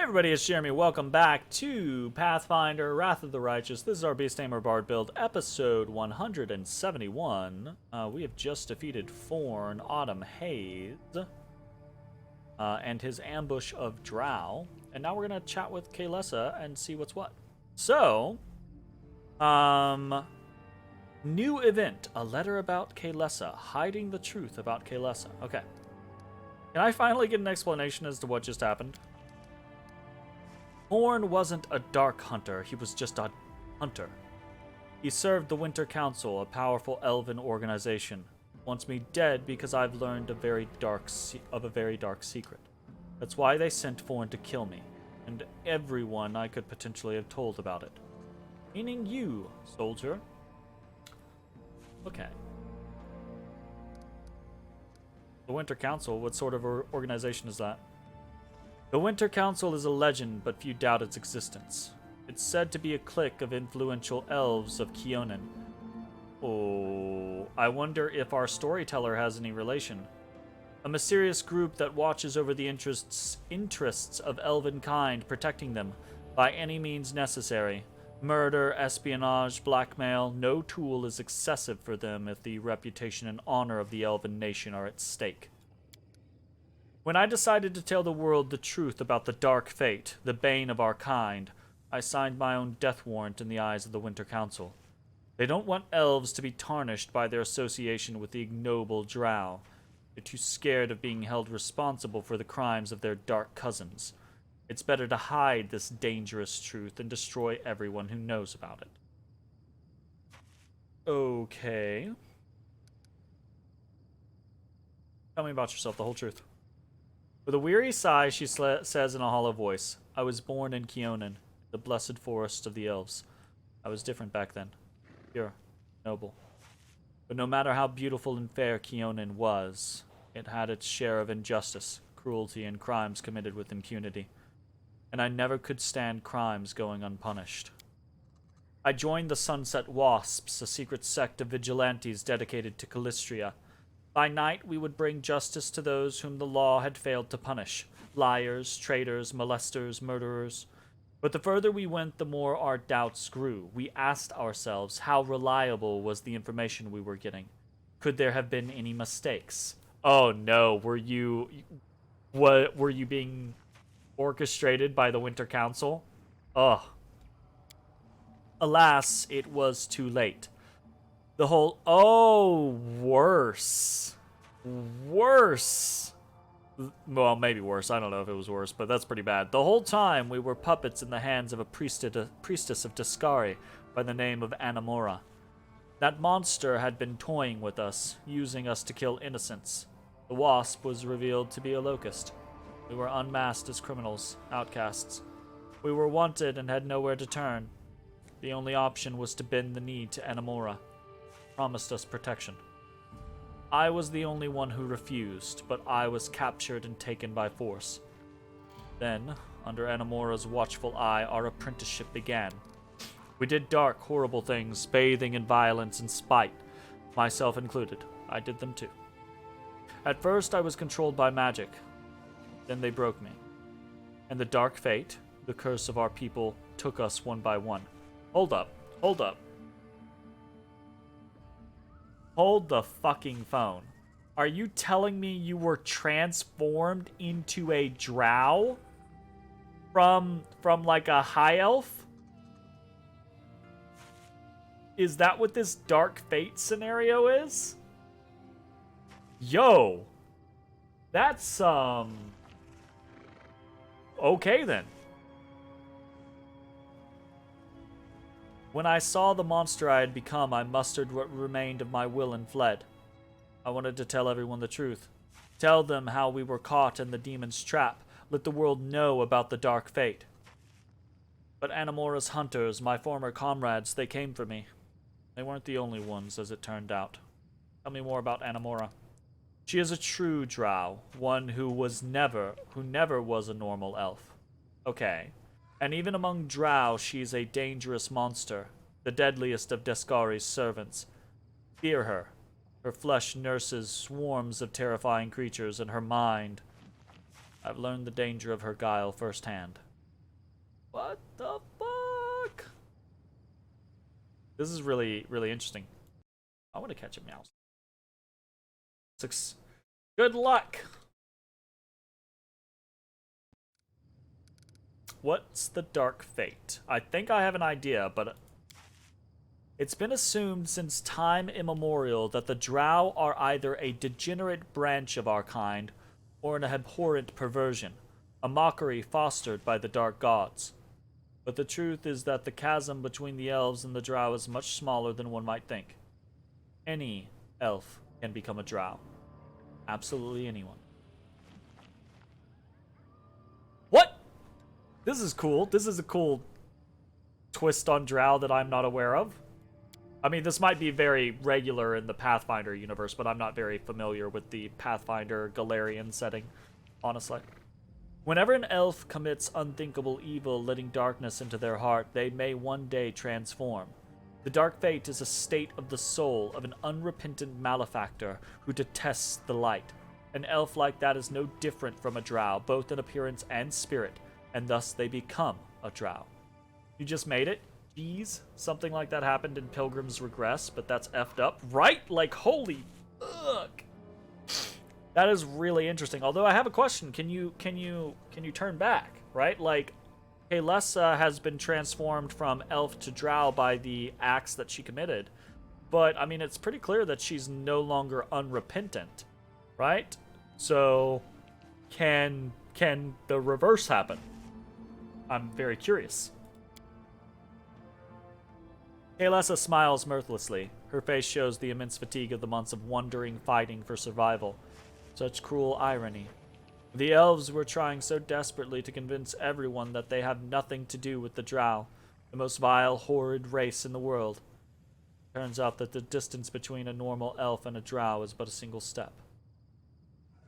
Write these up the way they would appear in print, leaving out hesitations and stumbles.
Hey everybody, it's Jeremy. Welcome back to Pathfinder, Wrath of the Righteous. This is our Tamer Bard build, episode 171. We have just defeated Forn Autumn Haze and his ambush of Drow. And now we're going to chat with Kaylessa and see what's what. So, new event, a letter about Kaylessa, hiding the truth about Kaylessa. Okay. Can I finally get an explanation as to what just happened? Forn wasn't a dark hunter, he was just a hunter. He served the Winter Council, a powerful elven organization. Wants me dead because I've learned a very dark secret. That's why they sent Forn to kill me, and everyone I could potentially have told about it. Meaning you, soldier. Okay. The Winter Council, what sort of organization is that? The Winter Council is a legend, but few doubt its existence. It's said to be a clique of influential elves of Keonan. Oh, I wonder if our storyteller has any relation. A mysterious group that watches over the interests of elven kind, protecting them by any means necessary. Murder, espionage, blackmail, no tool is excessive for them if the reputation and honor of the elven nation are at stake. When I decided to tell the world the truth about the dark fate, the bane of our kind, I signed my own death warrant in the eyes of the Winter Council. They don't want elves to be tarnished by their association with the ignoble drow. They're too scared of being held responsible for the crimes of their dark cousins. It's better to hide this dangerous truth and destroy everyone who knows about it. Okay. Tell me about yourself, the whole truth. With a weary sigh, she says in a hollow voice, I was born in Keonan, the blessed forest of the elves. I was different back then. Pure, noble. But no matter how beautiful and fair Keonan was, it had its share of injustice, cruelty, and crimes committed with impunity. And I never could stand crimes going unpunished. I joined the Sunset Wasps, a secret sect of vigilantes dedicated to Callistria. By night, we would bring justice to those whom the law had failed to punish. Liars, traitors, molesters, murderers. But the further we went, the more our doubts grew. We asked ourselves how reliable was the information we were getting. Could there have been any mistakes? Oh no, were you being orchestrated by the Winter Council? Ugh. Alas, it was too late. The whole, worse. Worse. Well, maybe worse. I don't know if it was worse, but that's pretty bad. The whole time, we were puppets in the hands of a priestess of Discari by the name of Anamora. That monster had been toying with us, using us to kill innocents. The wasp was revealed to be a locust. We were unmasked as criminals, outcasts. We were wanted and had nowhere to turn. The only option was to bend the knee to Anamora. Promised us protection. I was the only one who refused, but I was captured and taken by force. Then, under Anamora's watchful eye, our apprenticeship began. We did dark, horrible things, bathing in violence and spite, myself included. I did them too. At first, I was controlled by magic. Then they broke me. And the dark fate, the curse of our people, took us one by one. Hold up. Hold the fucking phone. Are you telling me you were transformed into a drow? From like a high elf? Is that what this dark fate scenario is? Yo. That's, okay then. When I saw the monster I had become, I mustered what remained of my will and fled. I wanted to tell everyone the truth. Tell them how we were caught in the demon's trap. Let the world know about the dark fate. But Anamora's hunters, my former comrades, they came for me. They weren't the only ones, as it turned out. Tell me more about Anamora. She is a true drow, one who never was a normal elf. Okay. And even among drow, she's a dangerous monster, the deadliest of Descari's servants. Fear her. Her flesh nurses swarms of terrifying creatures, and her mind... I've learned the danger of her guile firsthand. What the fuck? This is really, really interesting. I want to catch a mouse. Good luck. What's the dark fate? I think I have an idea, but it's been assumed since time immemorial that the Drow are either a degenerate branch of our kind or an abhorrent perversion, a mockery fostered by the dark gods. But the truth is that the chasm between the elves and the Drow is much smaller than one might think. Any elf can become a Drow. Absolutely anyone. What? This is cool. This is a cool twist on Drow that I'm not aware of. I mean, this might be very regular in the Pathfinder universe, but I'm not very familiar with the Pathfinder Golarion setting, honestly. Whenever an elf commits unthinkable evil, letting darkness into their heart, they may one day transform. The dark fate is a state of the soul of an unrepentant malefactor who detests the light. An elf like that is no different from a Drow, both in appearance and spirit, and thus they become a Drow. You just made it? Jeez, something like that happened in Pilgrim's Regress, but that's effed up, right? Like, holy fuck. That is really interesting. Although I have a question. Can you turn back, right? Like, Kaelessa has been transformed from elf to Drow by the acts that she committed. But, I mean, it's pretty clear that she's no longer unrepentant, right? So, can the reverse happen? I'm very curious. Kaelessa smiles mirthlessly. Her face shows the immense fatigue of the months of wandering, fighting for survival. Such cruel irony. The elves were trying so desperately to convince everyone that they have nothing to do with the Drow, the most vile, horrid race in the world. Turns out that the distance between a normal elf and a Drow is but a single step.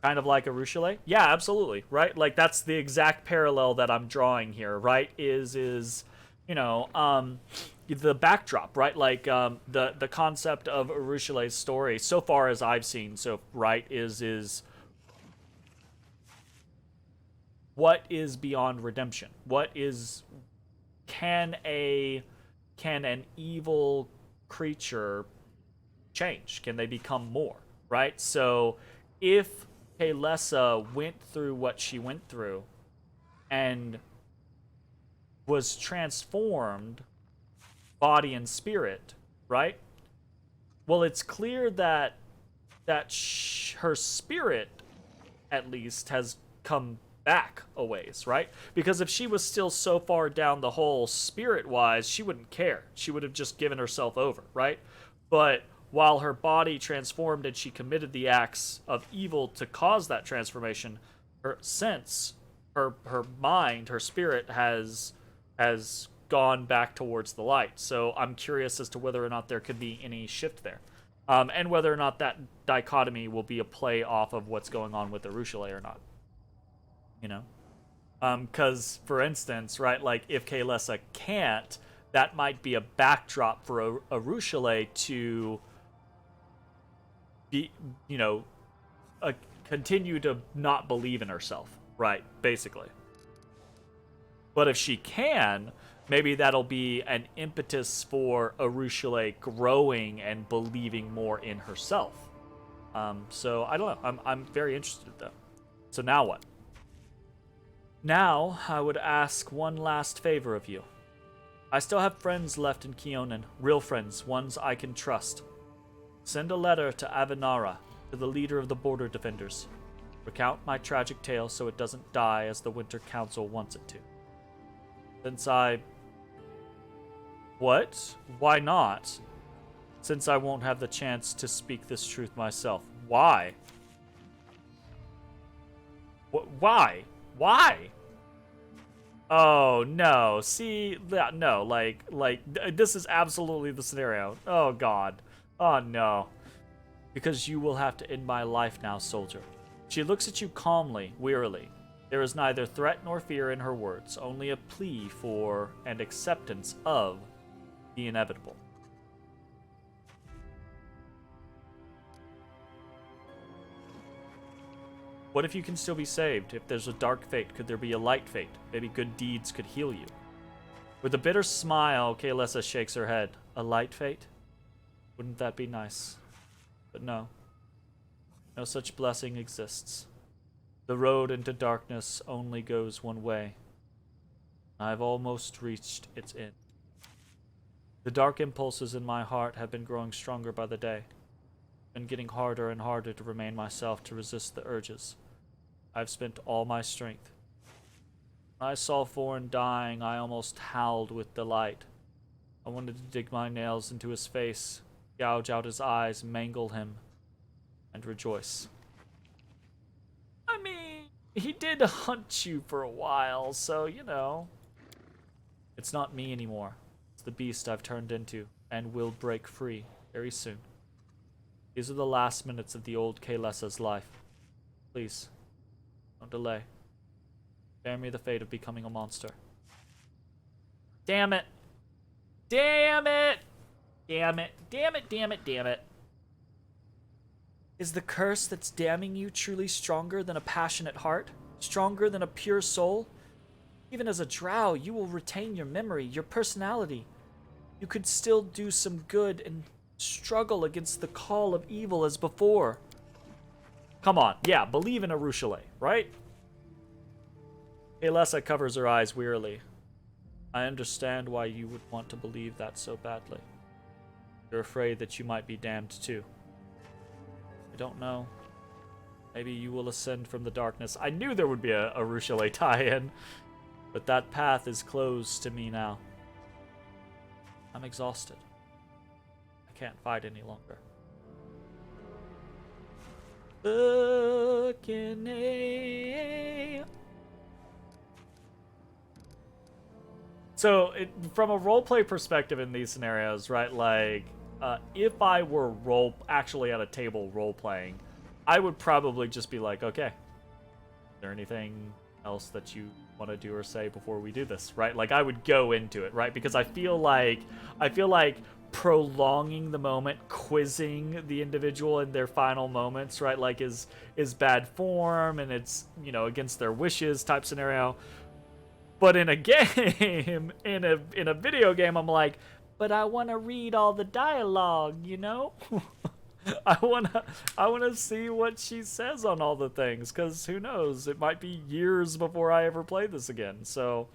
Kind of like a Rushale? Yeah, absolutely, right? Like, that's the exact parallel that I'm drawing here, right? You know, the backdrop, right? Like, the concept of Urushale's story, so far as I've seen, right, is what is beyond redemption? Can an evil creature change? Can they become more, right? So, if Kaelessa went through what she went through, and was transformed body and spirit, right? Well, it's clear that her spirit, at least, has come back a ways, right? Because if she was still so far down the hole spirit-wise, she wouldn't care. She would have just given herself over, right? But while her body transformed and she committed the acts of evil to cause that transformation, her mind, her spirit has gone back towards the light. So I'm curious as to whether or not there could be any shift there. And whether or not that dichotomy will be a play off of what's going on with Urushale or not. You know? Because, for instance, right, like, if Kaelessa can't, that might be a backdrop for Urushale to be, you know, continue to not believe in herself, right, basically. But if she can, maybe that'll be an impetus for Urushale growing and believing more in herself. So I don't know. I'm very interested though. So now what? Now I would ask one last favor of you. I still have friends left in Keonan, real friends, ones I can trust. Send a letter to Avinara, to the leader of the border defenders. Recount my tragic tale so it doesn't die as the Winter Council wants it to. Since What? Why not? Since I won't have the chance to speak this truth myself. Why? Why? Why? Oh, no. See, no, like, this is absolutely the scenario. Oh, God. Oh, no. Because you will have to end my life now, soldier. She looks at you calmly, wearily. There is neither threat nor fear in her words, only a plea for and acceptance of the inevitable. What if you can still be saved? If there's a dark fate, could there be a light fate? Maybe good deeds could heal you. With a bitter smile, Kaelessa shakes her head. A light fate? Wouldn't that be nice? But no. No such blessing exists. The road into darkness only goes one way. I've almost reached its end. The dark impulses in my heart have been growing stronger by the day. Been getting harder and harder to remain myself, to resist the urges. I've spent all my strength. When I saw Foran dying, I almost howled with delight. I wanted to dig my nails into his face, gouge out his eyes, mangle him, and rejoice. I mean, he did hunt you for a while, so, you know. It's not me anymore. It's the beast I've turned into, and will break free very soon. These are the last minutes of the old Kaelessa's life. Please, don't delay. Spare me the fate of becoming a monster. Damn it! Damn it! Damn it! Damn it! Damn it! Damn it! Is the curse that's damning you truly stronger than a passionate heart? Stronger than a pure soul? Even as a drow, you will retain your memory, your personality. You could still do some good and struggle against the call of evil as before. Come on, yeah, believe in Arushale, right? Kaelessa covers her eyes wearily. I understand why you would want to believe that so badly. You're afraid that you might be damned too. I don't know. Maybe you will ascend from the darkness. I knew there would be a Arushale tie-in, but that path is closed to me now. I'm exhausted. I can't fight any longer. So, from a roleplay perspective in these scenarios, right, like, if I were actually at a table role-playing, I would probably just be like, okay, is there anything else that you want to do or say before we do this, right? Like, I would go into it, right? Because I feel like prolonging the moment, quizzing the individual in their final moments, right, like is bad form, and it's, you know, against their wishes type scenario. But in a game, in a video game, I'm like, but I want to read all the dialogue, you know? I wanna see what she says on all the things, because who knows, it might be years before I ever play this again. So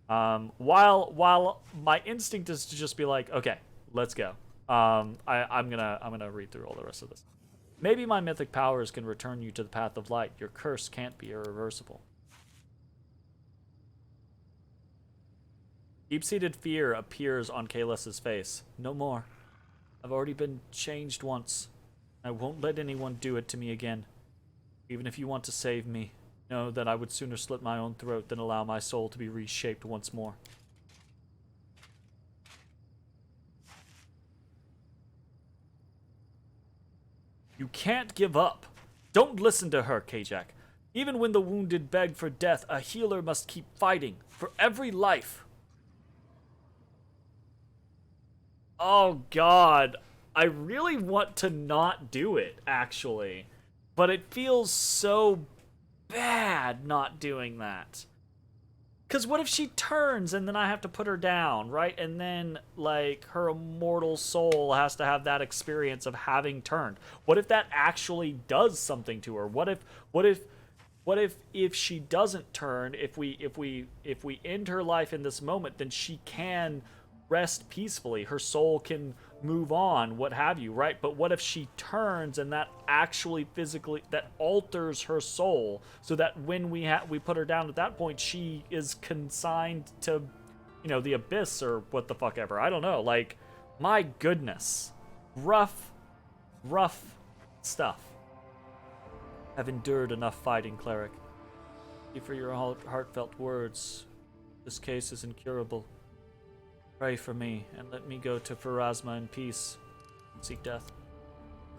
while my instinct is to just be like, okay, let's go, I'm gonna read through all the rest of this. Maybe my mythic powers can return you to the path of light. Your curse can't be irreversible. Deep-seated fear appears on Kaelessa's face. No more. I've already been changed once. I won't let anyone do it to me again. Even if you want to save me, know that I would sooner slit my own throat than allow my soul to be reshaped once more. You can't give up. Don't listen to her, Kajak. Even when the wounded beg for death, a healer must keep fighting for every life. Oh god, I really want to not do it, actually. But it feels so bad not doing that. Because what if she turns and then I have to put her down, right? And then, like, her immortal soul has to have that experience of having turned. What if that actually does something to her? What if she doesn't turn, if we end her life in this moment, then she can rest peacefully, her soul can move on, what have you, right? But what if she turns and that actually physically, that alters her soul, so that when we put her down at that point, she is consigned to, you know, the abyss or what the fuck ever. I don't know. Like, my goodness, rough stuff. I've endured enough fighting, cleric. Thank you for your heartfelt words. This case is incurable. Pray for me, and let me go to Pharasma in peace. Seek death.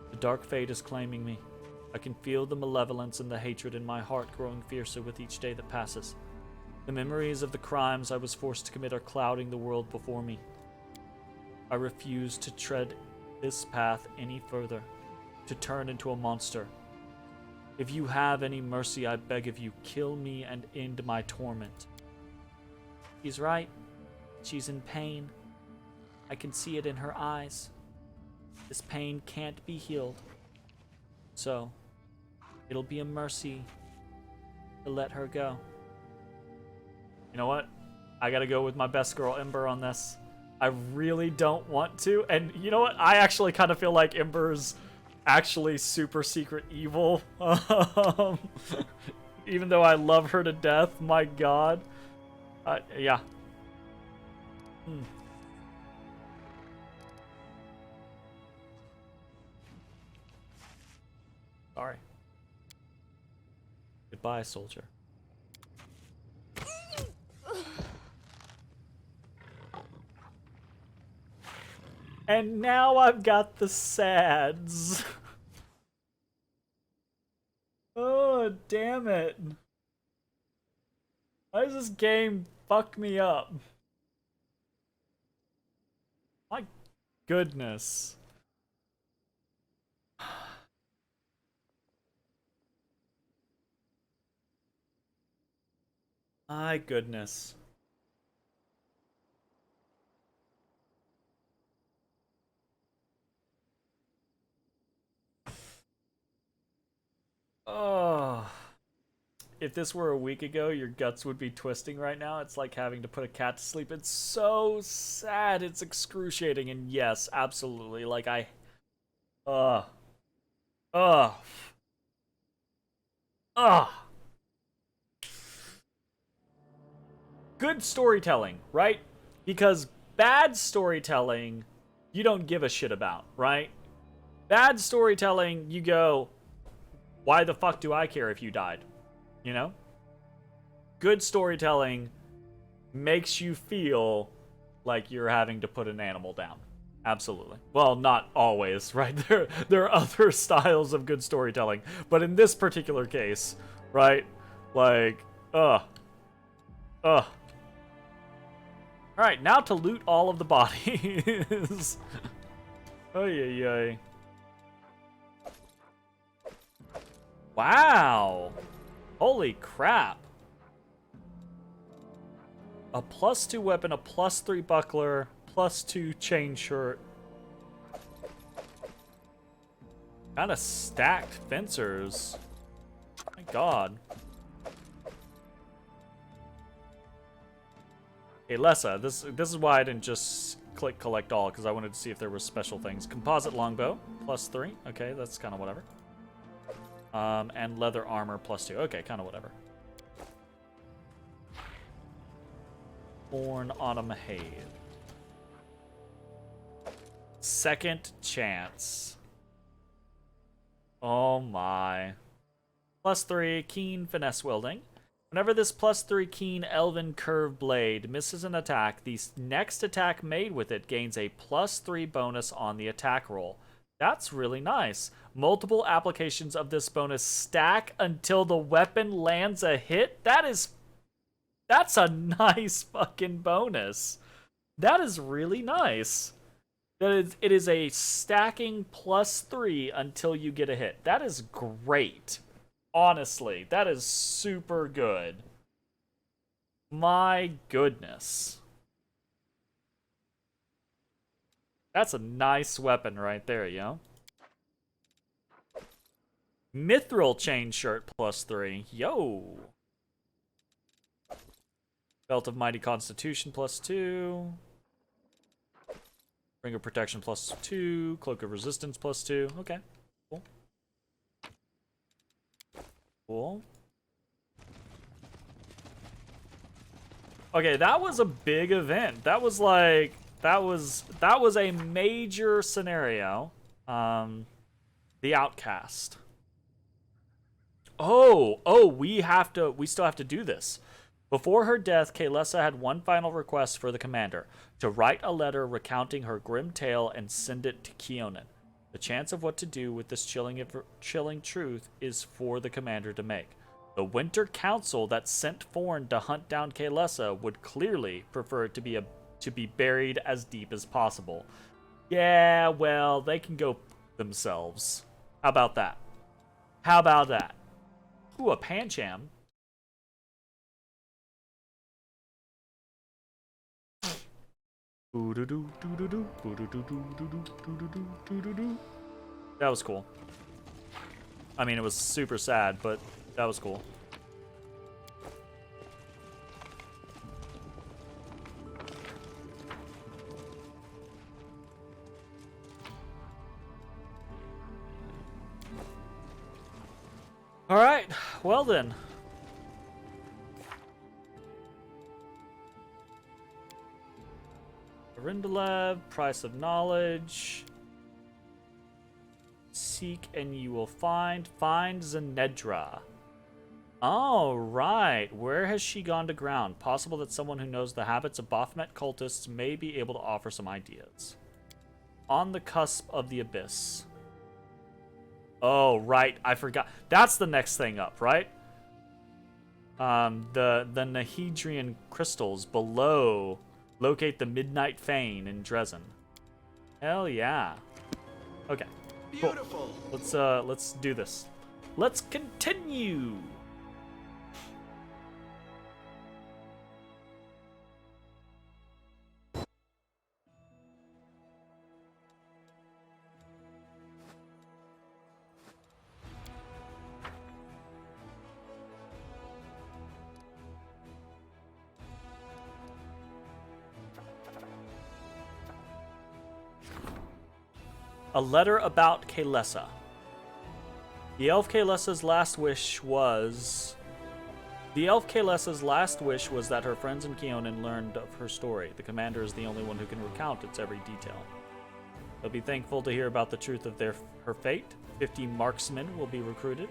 The dark fate is claiming me. I can feel the malevolence and the hatred in my heart growing fiercer with each day that passes. The memories of the crimes I was forced to commit are clouding the world before me. I refuse to tread this path any further, to turn into a monster. If you have any mercy, I beg of you, kill me and end my torment. He's right. She's in pain. I can see it in her eyes. This pain can't be healed. So, it'll be a mercy to let her go. You know what? I gotta go with my best girl, Ember, on this. I really don't want to. And you know what? I actually kind of feel like Ember's actually super secret evil. Even though I love her to death, my god. Yeah. Sorry. Goodbye, soldier. And now I've got the sads. Oh, damn it. Why does this game fuck me up? My goodness. My goodness. Oh. If this were a week ago, your guts would be twisting right now. It's like having to put a cat to sleep. It's so sad. It's excruciating. And yes, absolutely. Like Ugh. Ugh. Ugh. Good storytelling, right? Because bad storytelling, you don't give a shit about, right? Bad storytelling, you go, why the fuck do I care if you died? You know? Good storytelling makes you feel like you're having to put an animal down. Absolutely. Well, not always, right? There are other styles of good storytelling, but in this particular case, right? Like, All right, now to loot all of the bodies. Oy, oy, oy. Wow. Holy crap. A +2 weapon, a +3 buckler, +2 chain shirt. Kinda stacked fencers. My god. Hey, Lessa, this is why I didn't just click collect all, because I wanted to see if there were special things. Composite longbow, +3. Okay, that's kind of whatever. And leather armor, +2. Okay, kind of whatever. Born Autumn Haze. Second chance. Oh my. +3, keen finesse wielding. Whenever this +3 keen elven curved blade misses an attack, the next attack made with it gains a +3 bonus on the attack roll. That's really nice. Multiple applications of this bonus stack until the weapon lands a hit. That's a nice fucking bonus. That is really nice. It is a stacking +3 until you get a hit. That is great. Honestly, that is super good. My goodness. That's a nice weapon right there, yo. Mithril chain shirt +3. Yo. Belt of Mighty Constitution +2. Ring of Protection +2. Cloak of Resistance +2. Okay. Cool. Cool. Okay, that was a big event. That was like that was a major scenario. The Outcast. Oh, we still have to do this. Before her death, Kaelessa had one final request for the commander: to write a letter recounting her grim tale and send it to Keonan. The chance of what to do with this chilling truth is for the commander to make. The Winter Council that sent Forn to hunt down Kaelessa would clearly prefer it to be buried as deep as possible. Yeah, well, they can go themselves. How about that? How about that? Ooh, a Pancham. That was cool. I mean, it was super sad, but that was cool. All right, well then. Arindalev, price of knowledge. Seek and you will find. Find Zenedra. Oh, right. Where has she gone to ground? Possible that someone who knows the habits of Baphomet cultists may be able to offer some ideas. On the cusp of the abyss. Oh, right. I forgot. That's the next thing up, right? The Nahedrian crystals below locate the Midnight Fane in Dresden. Hell yeah. Okay. Beautiful. Cool. Let's do this. Let's continue. A letter about Kaelessa. The elf Kaelessa's last wish was that her friends in Keonan learned of her story. The commander is the only one who can recount its every detail. They'll be thankful to hear about the truth of her fate. 50 marksmen will be recruited.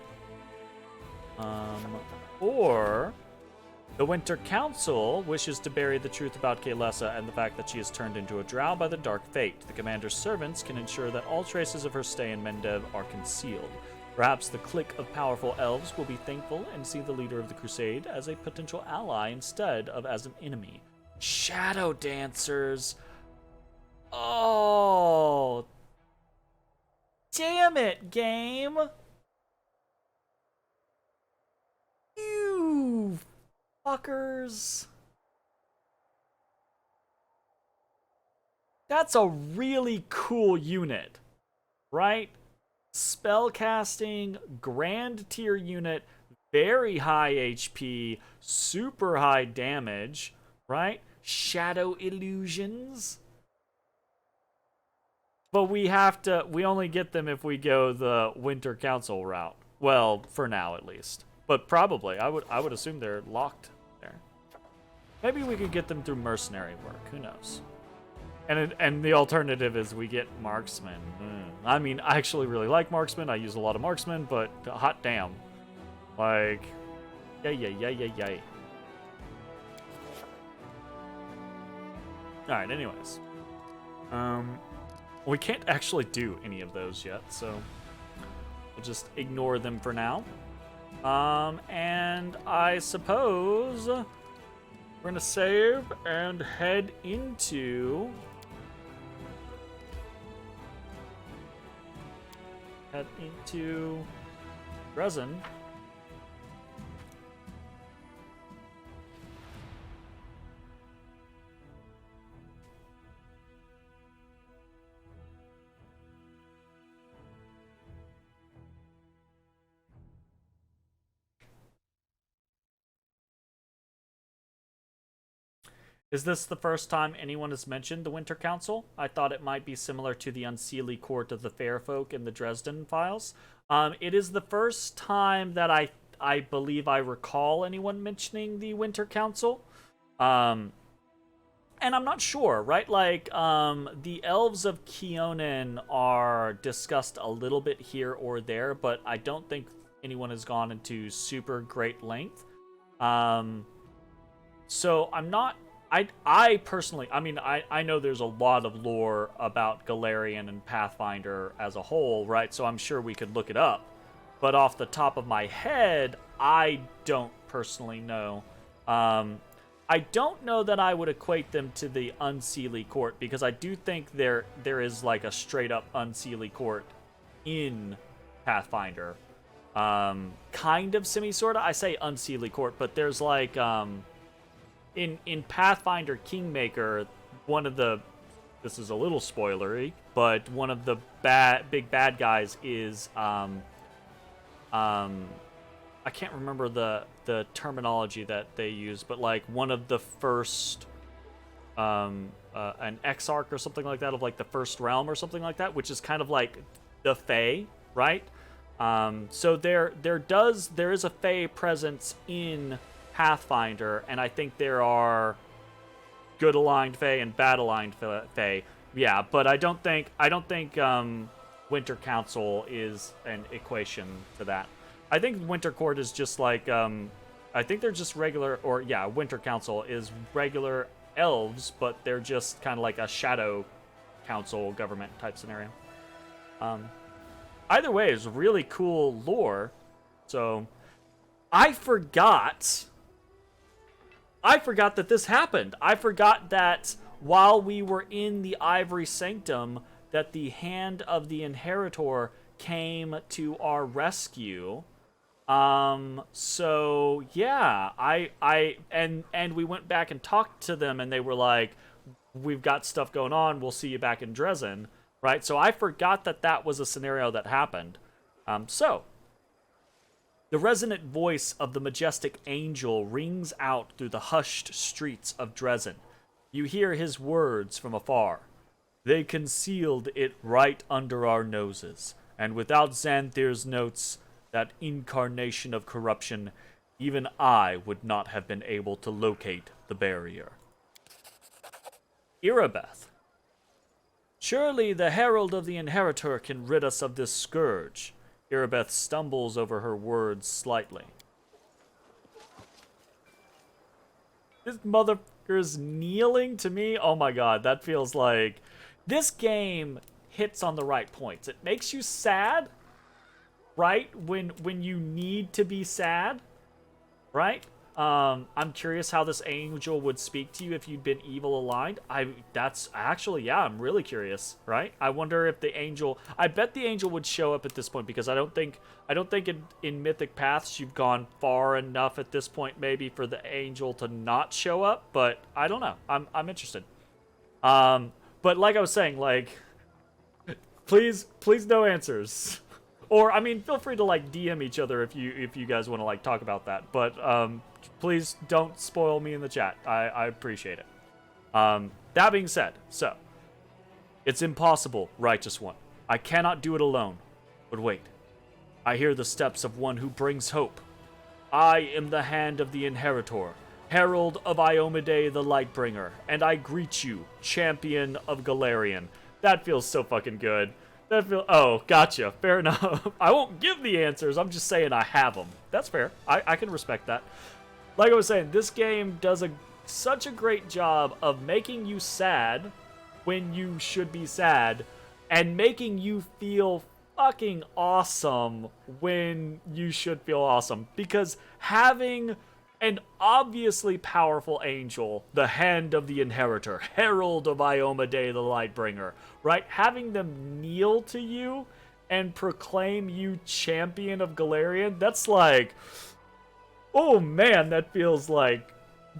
Or the Winter Council wishes to bury the truth about Kaelessa and the fact that she is turned into a drow by the Dark Fate. The commander's servants can ensure that all traces of her stay in Mendev are concealed. Perhaps the clique of powerful elves will be thankful and see the leader of the crusade as a potential ally instead of as an enemy. Shadow Dancers. Oh. Damn it, game. You fuckers. That's a really cool unit, right? Spellcasting, grand tier unit, very high HP, super high damage, right? Shadow illusions. But we only get them if we go the Winter Council route. Well, for now at least. But probably, I would assume they're locked there. Maybe we could get them through mercenary work. Who knows? And the alternative is we get marksmen. I mean, I actually really like marksmen. I use a lot of marksmen, but hot damn, like, yay. All right. Anyways, we can't actually do any of those yet, so we'll just ignore them for now. And I suppose we're gonna save and head into Dresden. Is this the first time anyone has mentioned the Winter Council? I thought it might be similar to the Unseelie Court of the Fair Folk in the Dresden Files. It is the first time that I believe I recall anyone mentioning the Winter Council. And I'm not sure, right? Like, the Elves of Keonan are discussed a little bit here or there, but I don't think anyone has gone into super great length. So I'm not... I personally, I mean, I know there's a lot of lore about Golarion and Pathfinder as a whole, right? So I'm sure we could look it up. But off the top of my head, I don't personally know. I don't know that I would equate them to the Unseelie Court, because I do think there is like a straight up Unseelie Court in Pathfinder. Kind of semi-sorta. I say Unseelie Court, but there's like... In Pathfinder Kingmaker, one of the this is a little spoilery, but one of the big bad guys is I can't remember the terminology that they use, but like one of the first an exarch or something like that of like the first realm or something like that, which is kind of like the Fae, right? So there is a Fae presence in Pathfinder, and I think there are good aligned Fae and bad aligned Fae. Yeah, but I don't think Winter Council is an equation to that. I think Winter Court is just like I think they're just regular, or yeah, Winter Council is regular elves, but they're just kind of like a shadow council government type scenario. Either way, it's really cool lore. So I forgot that this happened. I forgot that while we were in the Ivory Sanctum, that the hand of the Inheritor came to our rescue. So yeah, and we went back and talked to them, and they were like, "We've got stuff going on. We'll see you back in Dresden." Right? So I forgot that was a scenario that happened. So the resonant voice of the majestic angel rings out through the hushed streets of Dresden. You hear his words from afar. They concealed it right under our noses, and without Xanthir's notes, that incarnation of corruption, even I would not have been able to locate the barrier. Irabeth. Surely the herald of the Inheritor can rid us of this scourge. Irabeth stumbles over her words slightly. This motherfucker's kneeling to me? Oh my god, that feels like... This game hits on the right points. It makes you sad, right? When you need to be sad, right? I'm curious how this angel would speak to you if you'd been evil aligned. That's actually, yeah, I'm really curious, right? I wonder if the angel, I bet the angel would show up at this point, because I don't think in Mythic Paths you've gone far enough at this point maybe for the angel to not show up, but I don't know. I'm interested. But like I was saying, like, please no answers. Or, I mean, feel free to, like, DM each other if you guys want to, like, talk about that. But, please don't spoil me in the chat. I appreciate it. That being said, so. It's impossible, Righteous One. I cannot do it alone. But wait. I hear the steps of one who brings hope. I am the hand of the Inheritor, herald of Iomade the Lightbringer, and I greet you, champion of Golarion. That feels so fucking good. Oh, gotcha. Fair enough. I won't give the answers. I'm just saying I have them. That's fair. I can respect that. Like I was saying, this game does such a great job of making you sad when you should be sad, and making you feel fucking awesome when you should feel awesome. Because having an obviously powerful angel, the hand of the Inheritor, herald of Iomade the Lightbringer, right? Having them kneel to you and proclaim you champion of Golarion, that's like, oh man, that feels like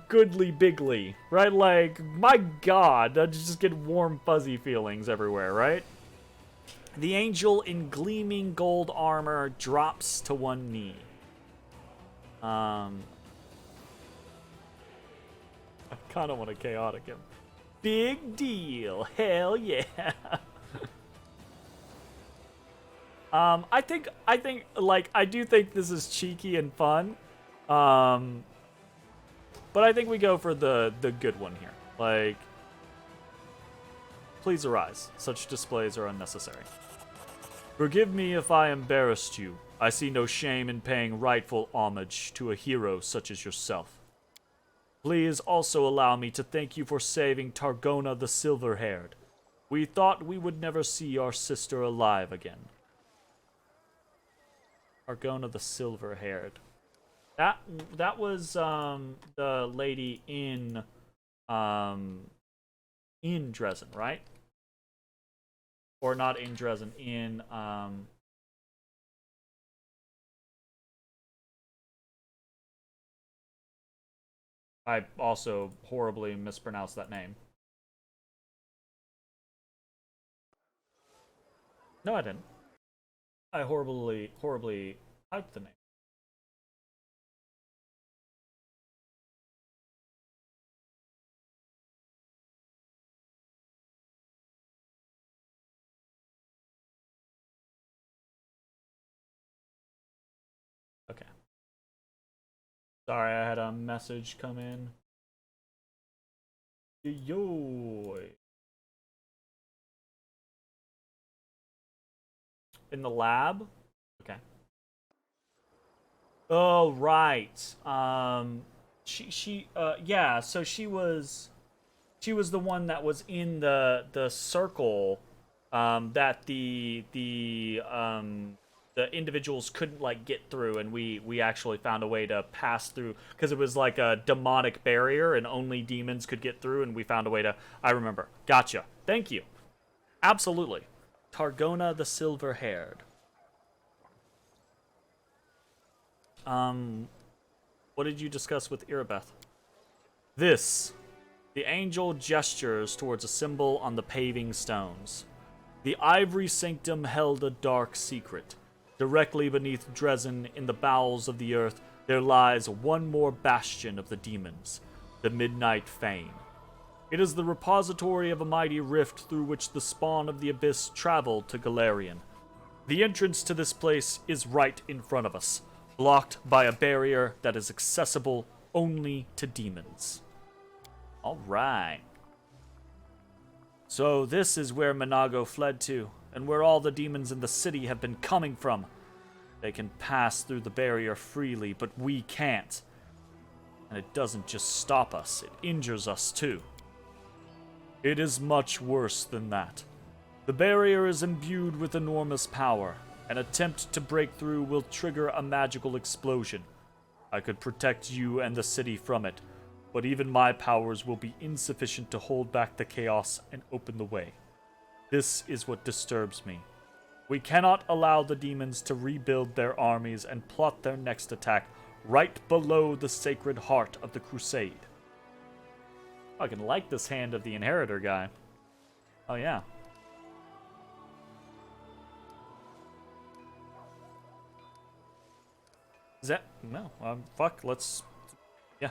goodly bigly, right? Like, my god, I just get warm fuzzy feelings everywhere, right? The angel in gleaming gold armor drops to one knee. I kind of want to chaotic him. Big deal. Hell yeah. I think, like, I do think this is cheeky and fun. But I think we go for the good one here. Like, please arise. Such displays are unnecessary. Forgive me if I embarrassed you. I see no shame in paying rightful homage to a hero such as yourself. Please also allow me to thank you for saving Targona the Silver-Haired. We thought we would never see our sister alive again. Targona the Silver-Haired. That was the lady in Dresden, right? Or not in Dresden, in I also horribly mispronounced that name. No, I didn't. I horribly typed the name. Okay. Sorry, I had a message come in. Yo. In the lab? Okay. Oh, right. Yeah, so she was the one that was in the circle that the individuals couldn't like get through, and we actually found a way to pass through because it was like a demonic barrier and only demons could get through, and we found a way to. I remember. Gotcha. Thank you. Absolutely. Targona the Silver-Haired. What did you discuss with Irabeth? This. The angel gestures towards a symbol on the paving stones. The ivory sanctum held a dark secret. Directly beneath Dresden, in the bowels of the earth, there lies one more bastion of the demons, the Midnight Fane. It is the repository of a mighty rift through which the spawn of the abyss traveled to Golarion. The entrance to this place is right in front of us, blocked by a barrier that is accessible only to demons. Alright. So this is where Minago fled to, and where all the demons in the city have been coming from. They can pass through the barrier freely, but we can't. And it doesn't just stop us, it injures us too. It is much worse than that. The barrier is imbued with enormous power. An attempt to break through will trigger a magical explosion. I could protect you and the city from it, but even my powers will be insufficient to hold back the chaos and open the way. This is what disturbs me. We cannot allow the demons to rebuild their armies and plot their next attack right below the sacred heart of the crusade. I can like this Hand of the Inheritor guy. Oh yeah. Fuck, let's... Yeah.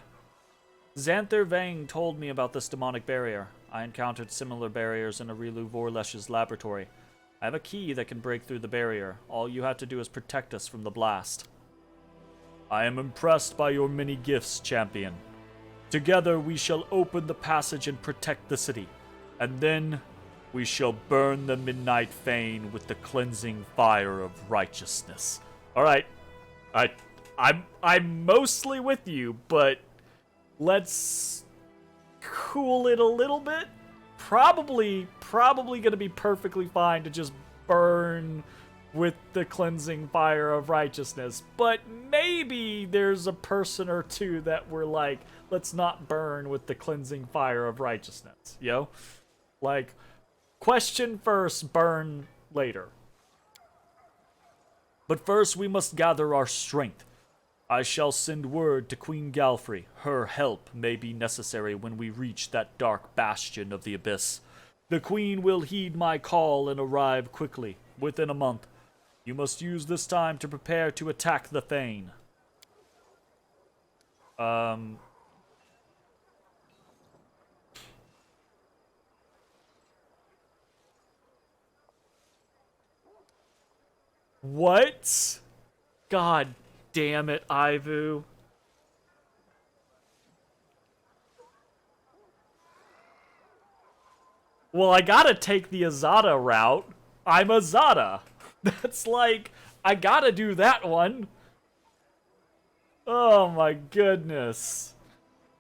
Xanther Vang told me about this demonic barrier. I encountered similar barriers in Arilu Vorlesh's laboratory. I have a key that can break through the barrier. All you have to do is protect us from the blast. I am impressed by your many gifts, champion. Together we shall open the passage and protect the city. And then we shall burn the Midnight Fane with the cleansing fire of righteousness. Alright. I'm mostly with you, but let's cool it a little bit. Probably gonna be perfectly fine to just burn with the cleansing fire of righteousness. But maybe there's a person or two that were like, let's not burn with the cleansing fire of righteousness, yo? Like, question first, burn later. But first we must gather our strength. I shall send word to Queen Galfrey. Her help may be necessary when we reach that dark bastion of the abyss. The Queen will heed my call and arrive quickly, within a month. You must use this time to prepare to attack the Fane. What? God damn it, Ivu. Well, I gotta take the Azada route. I'm Azada. That's like, I gotta do that one. Oh my goodness.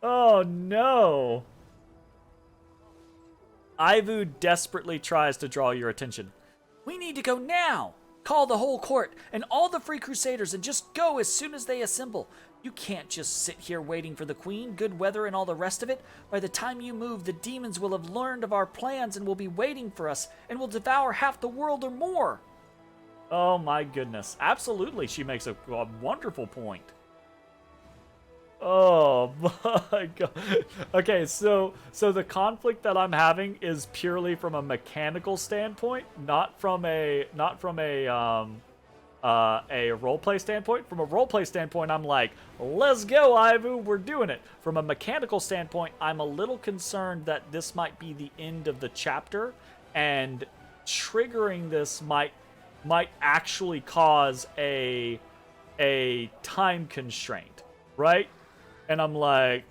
Oh no. Ivu desperately tries to draw your attention. We need to go now. Call the whole court and all the Free Crusaders and just go as soon as they assemble. You can't just sit here waiting for the Queen, good weather, and all the rest of it. By the time you move, the demons will have learned of our plans and will be waiting for us and will devour half the world or more. Oh my goodness. Absolutely, she makes a wonderful point. Oh my god. Okay, so the conflict that I'm having is purely from a mechanical standpoint, not from a roleplay standpoint. From a roleplay standpoint, I'm like, let's go, Ivu, we're doing it. From a mechanical standpoint, I'm a little concerned that this might be the end of the chapter, and triggering this might actually cause a time constraint, right? And I'm like,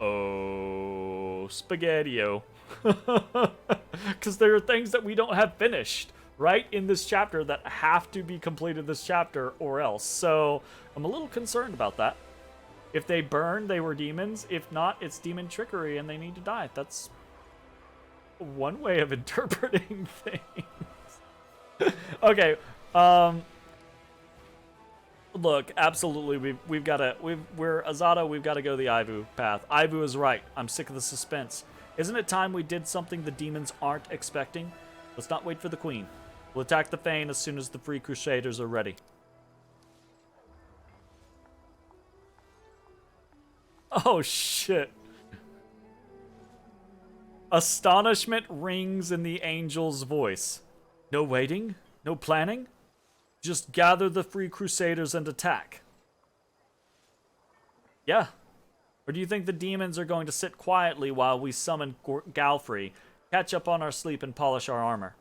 oh, spaghetti-o. Because there are things that we don't have finished, right, in this chapter that have to be completed this chapter or else. So I'm a little concerned about that. If they burn, they were demons. If not, it's demon trickery and they need to die. That's one way of interpreting things. Okay, look, absolutely, we've got to, we're Azada, we've got to go the Ivu path. Ivu is right. I'm sick of the suspense. Isn't it time we did something the demons aren't expecting? Let's not wait for the queen. We'll attack the Fane as soon as the Free Crusaders are ready. Oh, shit. Astonishment rings in the angel's voice. No waiting? No planning? Just gather the Free Crusaders and attack. Yeah. Or do you think the demons are going to sit quietly while we summon Galfrey, catch up on our sleep, and polish our armor?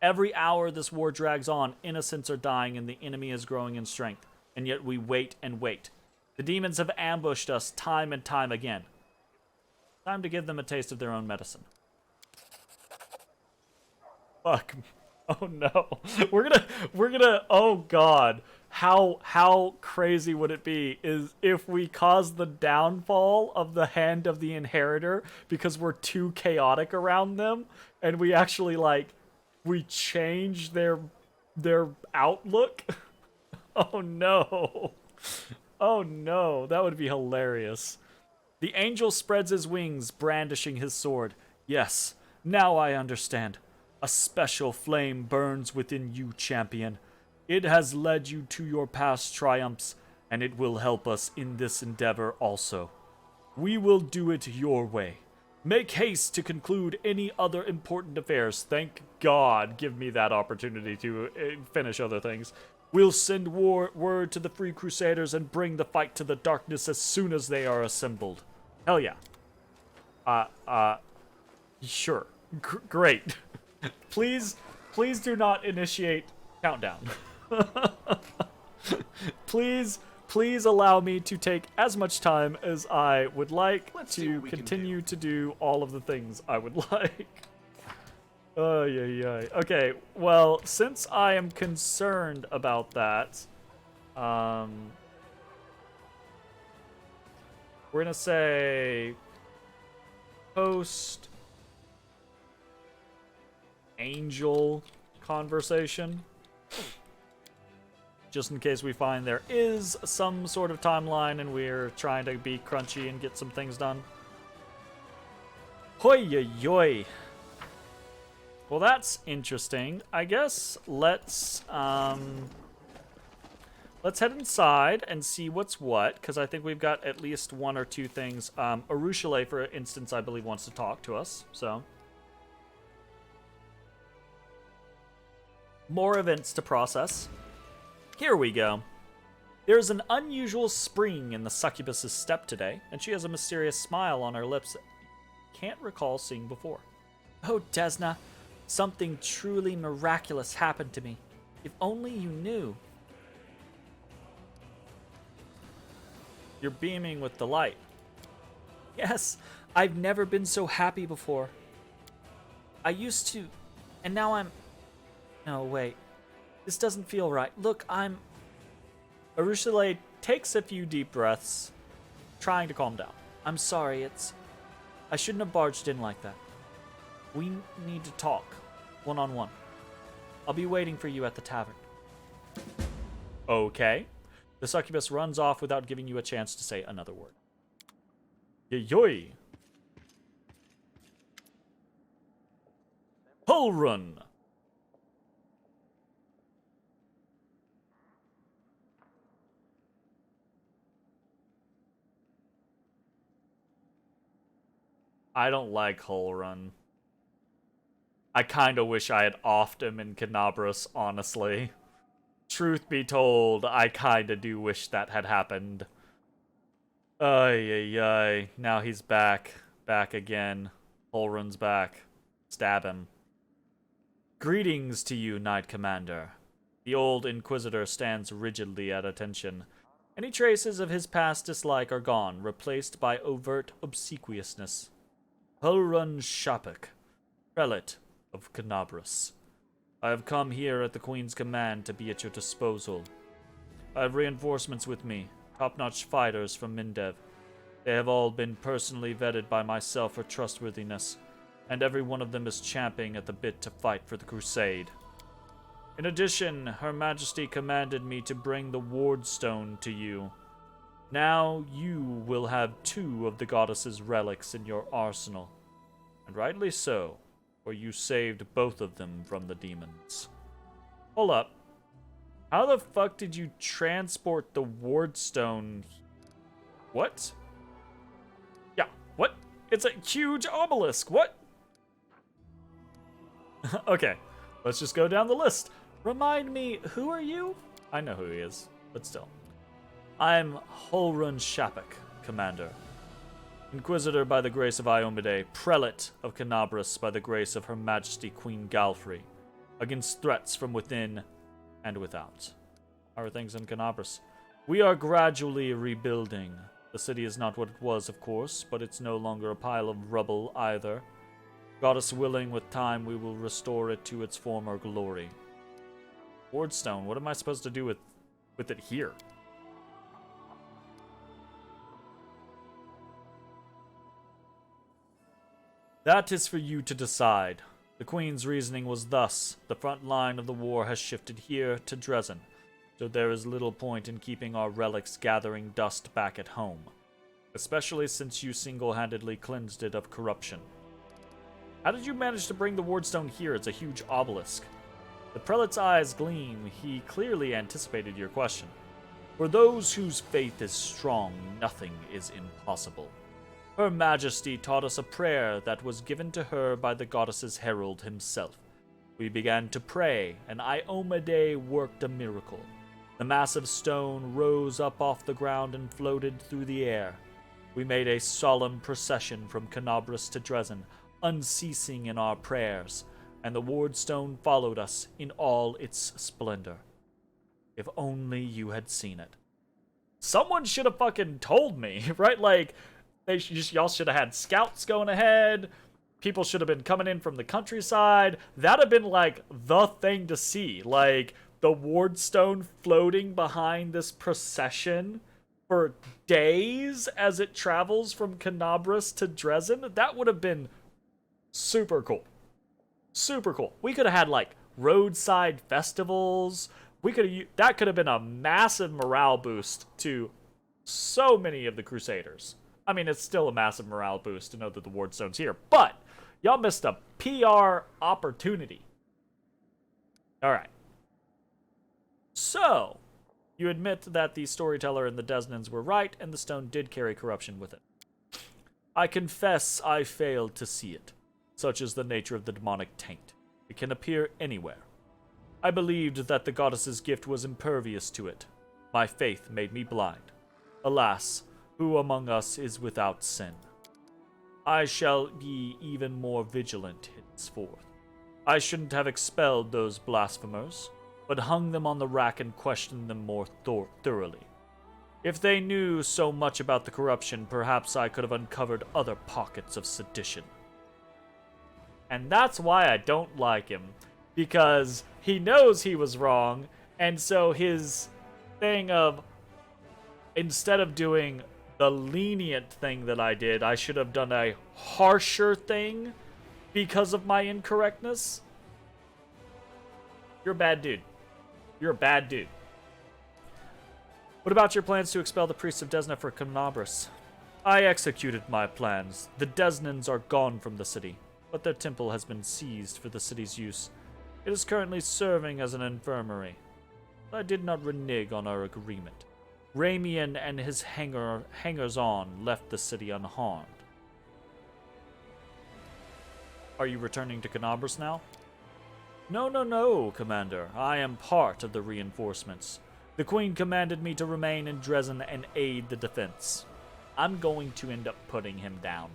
Every hour this war drags on, innocents are dying and the enemy is growing in strength. And yet we wait and wait. The demons have ambushed us time and time again. Time to give them a taste of their own medicine. Fuck. Oh no. We're gonna oh god. How crazy would it be is if we cause the downfall of the Hand of the Inheritor because we're too chaotic around them and we actually we change their outlook? Oh no. Oh no, that would be hilarious. The angel spreads his wings, brandishing his sword. Yes, now I understand. A special flame burns within you, champion. It has led you to your past triumphs, and it will help us in this endeavor also. We will do it your way. Make haste to conclude any other important affairs. Thank God, give me that opportunity to finish other things. We'll send word to the Free Crusaders and bring the fight to the darkness as soon as they are assembled. Hell yeah. Sure. Great. Please do not initiate countdown. Please allow me to take as much time as I would like to continue to do all of the things I would like. Okay, well, since I am concerned about that, we're gonna say post angel conversation, just in case we find there is some sort of timeline and we're trying to be crunchy and get some things done. Hoi yoy. Well, that's interesting. I guess let's head inside and see what's what, because I think we've got at least one or two things. Arushale, for instance, I believe wants to talk to us, so. More events to process. Here we go. There's an unusual spring in the succubus's step today, and she has a mysterious smile on her lips that you can't recall seeing before. Oh, Desna, something truly miraculous happened to me. If only you knew. You're beaming with delight. Yes, I've never been so happy before. I used to, and now I'm... No, wait. This doesn't feel right. Look, Arushale takes a few deep breaths, trying to calm down. I'm sorry, I shouldn't have barged in like that. We need to talk, one-on-one. I'll be waiting for you at the tavern. Okay. The succubus runs off without giving you a chance to say another word. Yoy. Hull run. I don't like Hull Run. I kinda wish I had offed him in Canabras, honestly. Truth be told, I kinda do wish that had happened. Ay, ay, ay. Now he's back. Back again. Hull Run's back. Stab him. Greetings to you, Knight Commander. The old Inquisitor stands rigidly at attention. Any traces of his past dislike are gone, replaced by overt obsequiousness. Hulrun Shapik, Prelate of Canabras. I have come here at the Queen's command to be at your disposal. I have reinforcements with me, top-notch fighters from Mindev. They have all been personally vetted by myself for trustworthiness, and every one of them is champing at the bit to fight for the Crusade. In addition, Her Majesty commanded me to bring the Ward Stone to you. Now you will have 2 of the goddess's relics in your arsenal, and rightly so, for you saved both of them from the demons. Hold up. How the fuck did you transport the Ward Stone? What? Yeah, what? It's a huge obelisk, what? Okay, let's just go down the list. Remind me, who are you? I know who he is, but still. I'm Hulrun Shapik, Commander. Inquisitor by the grace of Iomide, Prelate of Canabras by the grace of Her Majesty Queen Galfrey, against threats from within and without. How are things in Canabras? We are gradually rebuilding. The city is not what it was, of course, but it's no longer a pile of rubble either. Goddess willing, with time we will restore it to its former glory. Wardstone, what am I supposed to do with it here? That is for you to decide. The Queen's reasoning was thus: the front line of the war has shifted here to Dresden, so there is little point in keeping our relics gathering dust back at home, especially since you single-handedly cleansed it of corruption. How did you manage to bring the Wardstone here? It's a huge obelisk. The prelate's eyes gleam. He clearly anticipated your question. For those whose faith is strong, nothing is impossible. Her Majesty taught us a prayer that was given to her by the goddess's herald himself. We began to pray, and Iomade worked a miracle. The massive stone rose up off the ground and floated through the air. We made a solemn procession from Canabras to Dresden, unceasing in our prayers, and the Wardstone followed us in all its splendor. If only you had seen it. Someone should have fucking told me, right? Like, y'all should have had scouts going ahead. People should have been coming in from the countryside. That'd have been like the thing to see. Like the Wardstone floating behind this procession for days as it travels from Canabras to Dresden. That would have been super cool. Super cool. We could have had like roadside festivals. That could have been a massive morale boost to so many of the Crusaders. I mean, it's still a massive morale boost to know that the Wardstone's here, but y'all missed a PR opportunity. Alright. So, you admit that the storyteller and the Desnans were right, and the stone did carry corruption with it. I confess I failed to see it. Such is the nature of the demonic taint. It can appear anywhere. I believed that the goddess's gift was impervious to it. My faith made me blind. Alas, who among us is without sin? I shall be even more vigilant henceforth. I shouldn't have expelled those blasphemers, but hung them on the rack and questioned them more thoroughly. If they knew so much about the corruption, perhaps I could have uncovered other pockets of sedition. And that's why I don't like him, because he knows he was wrong, and so his thing of, instead of doing the lenient thing that I did, I should have done a harsher thing because of my incorrectness. You're a bad dude. You're a bad dude. What about your plans to expel the priests of Desna for Canabras? I executed my plans. The Desnans are gone from the city, but their temple has been seized for the city's use. It is currently serving as an infirmary. I did not renege on our agreement. Ramian and his hangers-on left the city unharmed. Are you returning to Canabras now? No, no, no, Commander. I am part of the reinforcements. The Queen commanded me to remain in Dresden and aid the defense. I'm going to end up putting him down.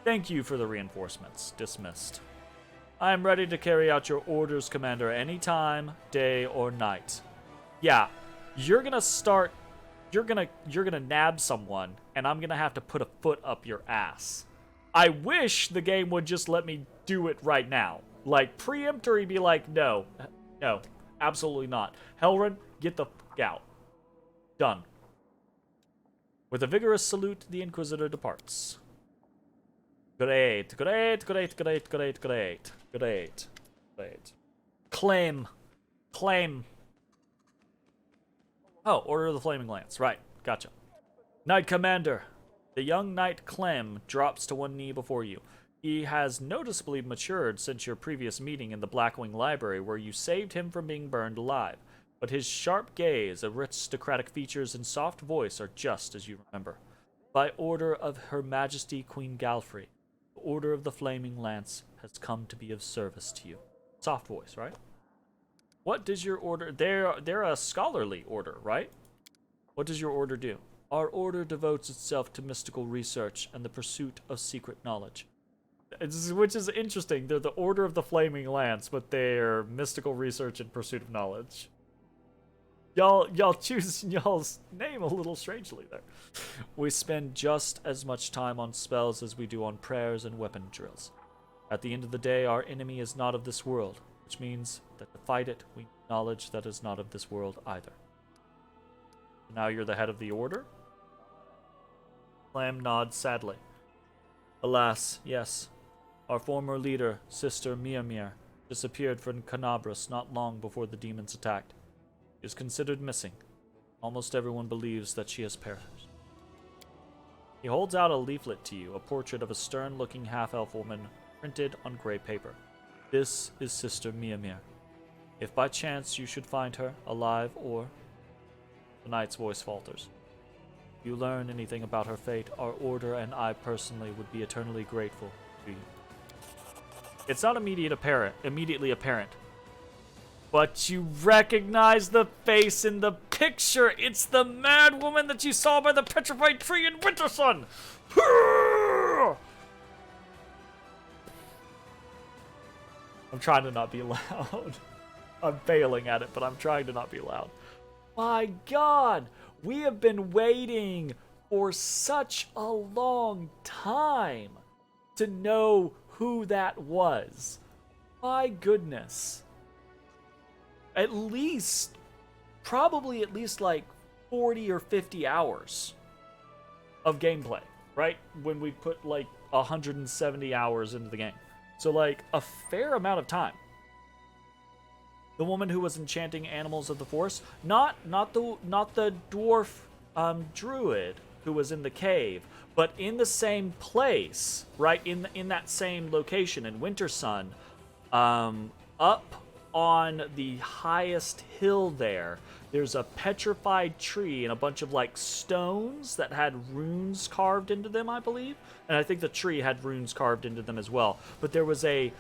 Thank you for the reinforcements. Dismissed. I am ready to carry out your orders, Commander, anytime, day or night. Yeah, you're gonna start... You're gonna nab someone, and I'm gonna have to put a foot up your ass. I wish the game would just let me do it right now. Like, preemptory be like, no, absolutely not. Helrin, get the fuck out. Done. With a vigorous salute, the Inquisitor departs. Great. Claim. Oh, Order of the Flaming Lance. Right, gotcha. Knight Commander. The young knight Clem drops to one knee before you. He has noticeably matured since your previous meeting in the Blackwing Library, where you saved him from being burned alive. But his sharp gaze, aristocratic features, and soft voice are just as you remember. By order of Her Majesty Queen Galfrey, the Order of the Flaming Lance has come to be of service to you. Soft voice, right? What does your order... They're a scholarly order, right? What does your order do? Our order devotes itself to mystical research and the pursuit of secret knowledge. Which is interesting. They're the Order of the Flaming Lance, but they're mystical research and pursuit of knowledge. Y'all choose y'all's name a little strangely there. We spend just as much time on spells as we do on prayers and weapon drills. At the end of the day, our enemy is not of this world, which means that to fight it, we need knowledge that is not of this world either. Now you're the head of the order? Clam nods sadly. Alas, yes. Our former leader, Sister Miamir, disappeared from Canabras not long before the demons attacked. She is considered missing. Almost everyone believes that she has perished. He holds out a leaflet to you, a portrait of a stern-looking half-elf woman printed on gray paper. This is Sister Miamir. If by chance you should find her, alive or... The knight's voice falters. If you learn anything about her fate, our order and I personally would be eternally grateful to you. It's not immediately apparent. But you recognize the face in the picture. It's the mad woman that you saw by the petrified tree in Wintersun. I'm trying to not be loud. I'm failing at it, but I'm trying to not be loud. My God, we have been waiting for such a long time to know who that was. My goodness. Probably at least like 40 or 50 hours of gameplay, right? When we put like 170 hours into the game. So like a fair amount of time. The woman who was enchanting animals of the forest, not the dwarf druid who was in the cave, but in the same place, right? In that same location in Wintersun, up on the highest hill there's a petrified tree and a bunch of like stones that had runes carved into them, I believe. And I think the tree had runes carved into them as well. But there was a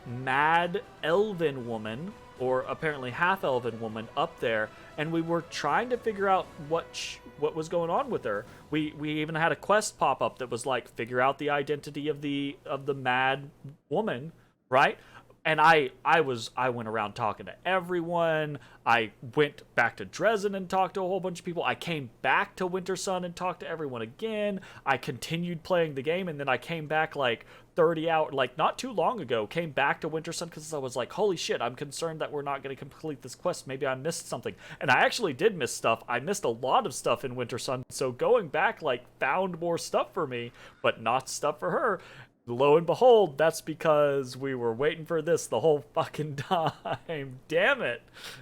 mad elven woman, or apparently half-elven woman, up there, and we were trying to figure out what was going on with her. We even had a quest pop up that was like, figure out the identity of the mad woman, right? And I went around talking to everyone. I went back to Dresden and talked to a whole bunch of people. I came back to Wintersun and talked to everyone again. I continued playing the game, and then I came back like 30 hours, like not too long ago, came back to Wintersun because I was like, holy shit, I'm concerned that we're not going to complete this quest. Maybe I missed something. And I actually did miss stuff. I missed a lot of stuff in Wintersun. So going back, like, found more stuff for me, but not stuff for her. Lo and behold, that's because we were waiting for this the whole fucking time. Damn it.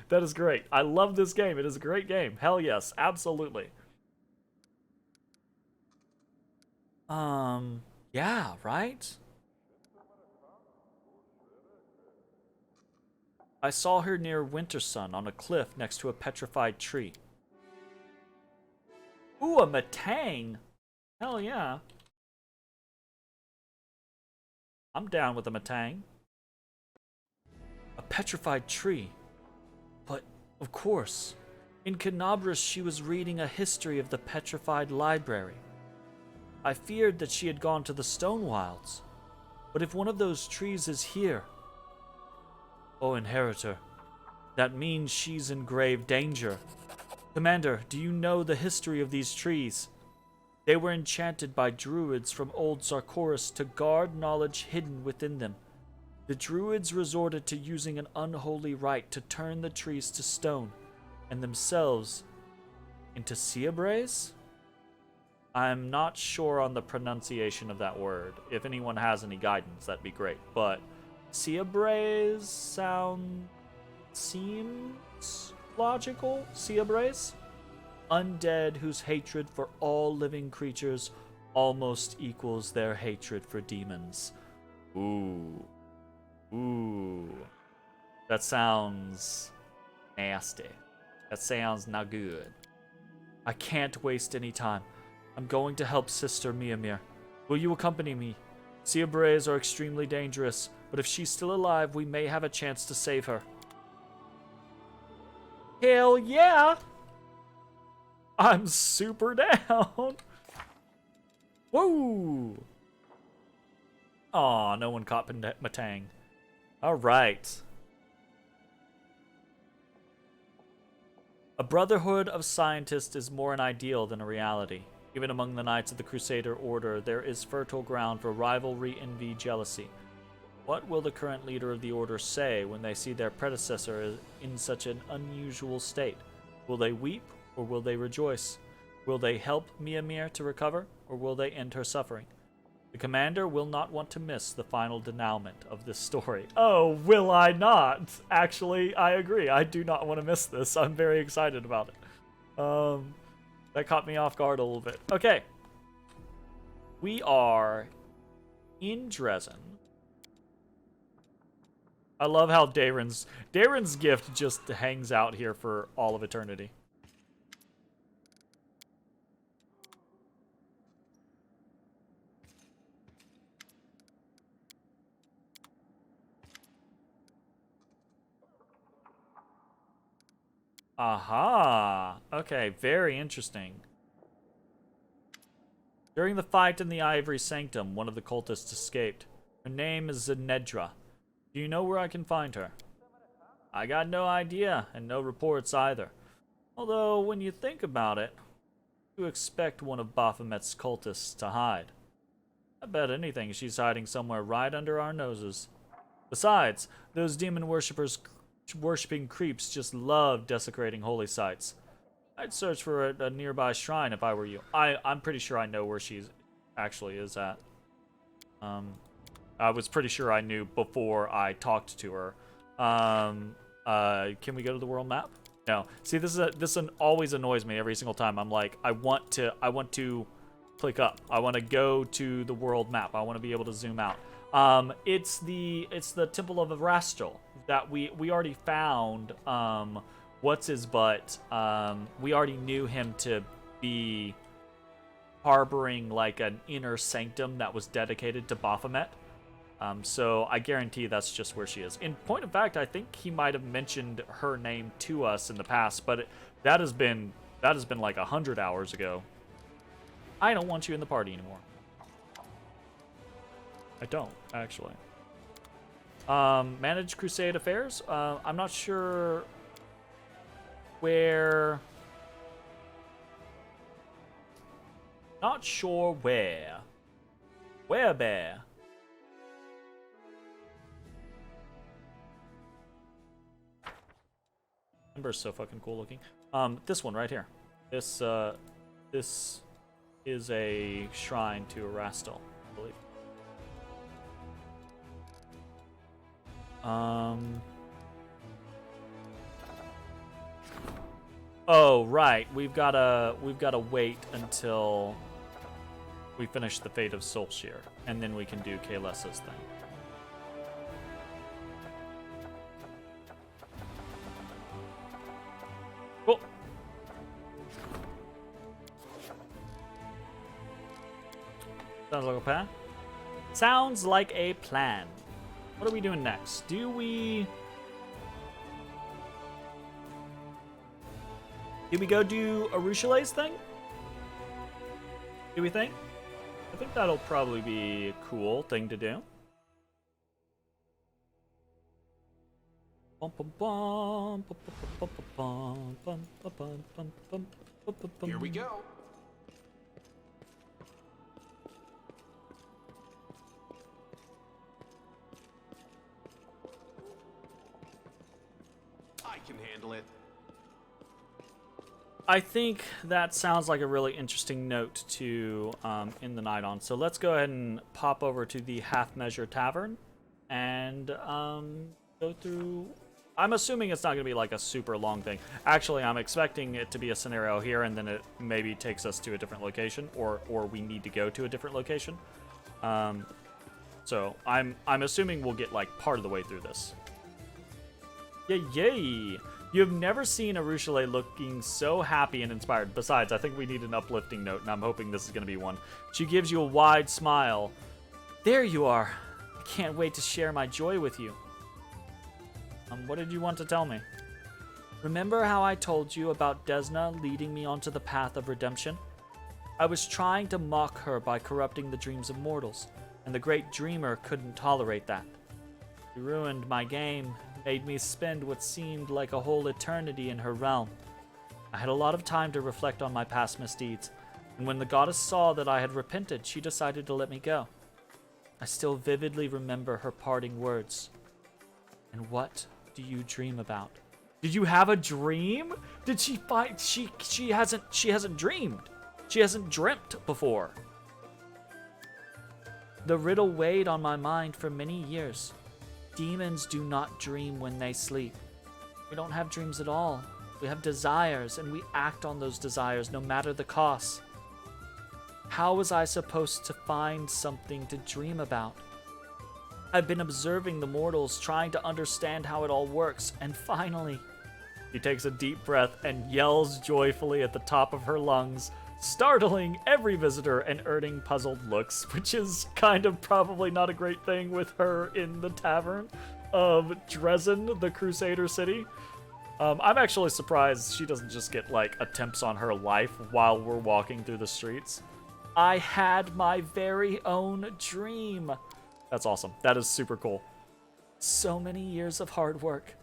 That is great. I love this game. It is a great game. Hell yes, absolutely. Yeah, right? I saw her near Wintersun on a cliff next to a petrified tree. Ooh, a Matang. Hell yeah. I'm down with a Matang. A petrified tree. But, of course, in Canabras she was reading a history of the petrified library. I feared that she had gone to the Stone Wilds. But if one of those trees is here... Oh, Inheritor, that means she's in grave danger. Commander, do you know the history of these trees? They were enchanted by druids from old Sarkoris to guard knowledge hidden within them. The druids resorted to using an unholy rite to turn the trees to stone, and themselves into Ciabres? I'm not sure on the pronunciation of that word. If anyone has any guidance, that'd be great. But Ciabres seems logical. Ciabres? Undead whose hatred for all living creatures almost equals their hatred for demons. Ooh. That sounds nasty. That sounds not good. I can't waste any time. I'm going to help Sister Miamir. Will you accompany me? Ciabres are extremely dangerous, but if she's still alive, we may have a chance to save her. Hell yeah! I'm super down. Woo! Aw, no one caught Matang. Alright. A brotherhood of scientists is more an ideal than a reality. Even among the Knights of the Crusader Order, there is fertile ground for rivalry, envy, jealousy. What will the current leader of the Order say when they see their predecessor in such an unusual state? Will they weep, or will they rejoice? Will they help Miamir to recover, or will they end her suffering? The commander will not want to miss the final denouement of this story. Oh, will I not? Actually, I agree. I do not want to miss this. I'm very excited about it. That caught me off guard a little bit. Okay. We are in Dresden. I love how Darren's gift just hangs out here for all of eternity. Aha! Okay, very interesting. During the fight in the Ivory Sanctum, one of the cultists escaped. Her name is Zenedra. Do you know where I can find her? I got no idea, and no reports either. Although, when you think about it, you expect one of Baphomet's cultists to hide. I bet anything she's hiding somewhere right under our noses. Besides, those demon worshipping creeps just love desecrating holy sites. I'd search for a nearby shrine if I were you. I'm pretty sure I know where she actually is at. I was pretty sure I knew before I talked to her. Can we go to the world map? No. See, this always annoys me every single time. I'm like, I want to click up. I want to go to the world map. I want to be able to zoom out. It's the Temple of Erastil that we already found. What's his butt? We already knew him to be harboring like an inner sanctum that was dedicated to Baphomet. So I guarantee that's just where she is. In point of fact, I think he might have mentioned her name to us in the past, but that has been like 100 hours ago. I don't want you in the party anymore. I don't, actually. Manage Crusade affairs? I'm not sure where... Not sure where. Where, Bear? Ember's so fucking cool looking. This one right here. This is a shrine to Erastil, I believe. Oh, right. We've gotta wait until we finish the Fate of Solskjaer, and then we can do Kaelessa's thing. Cool. Sounds like a plan. Sounds like a plan. What are we doing next? Do we go do Arushale's thing? Do we think? I think that'll probably be a cool thing to do. Here we go. I can handle it. I think that sounds like a really interesting note to end the night on. So let's go ahead and pop over to the Half Measure Tavern and go through. I'm assuming it's not going to be like a super long thing. Actually, I'm expecting it to be a scenario here, and then it maybe takes us to a different location, or we need to go to a different location. So I'm assuming we'll get like part of the way through this. Yay! You have never seen Arushale looking so happy and inspired. Besides, I think we need an uplifting note, and I'm hoping this is going to be one. She gives you a wide smile. There you are. I can't wait to share my joy with you. What did you want to tell me? Remember how I told you about Desna leading me onto the path of redemption? I was trying to mock her by corrupting the dreams of mortals, and the great dreamer couldn't tolerate that. She ruined my game, made me spend what seemed like a whole eternity in her realm. I had a lot of time to reflect on my past misdeeds, and when the goddess saw that I had repented, she decided to let me go. I still vividly remember her parting words. And what do you dream about? Did you have a dream? Did she find she hasn't dreamed. She hasn't dreamt before. The riddle weighed on my mind for many years. Demons do not dream when they sleep. We don't have dreams at all. We have desires, and we act on those desires no matter the cost. How was I supposed to find something to dream about? I've been observing the mortals, trying to understand how it all works, and finally... She takes a deep breath and yells joyfully at the top of her lungs, startling every visitor and earning puzzled looks, which is kind of probably not a great thing with her in the tavern of Dresden, the Crusader city. I'm actually surprised she doesn't just get, like, attempts on her life while we're walking through the streets. I had my very own dream. That's awesome. That is super cool. So many years of hard work.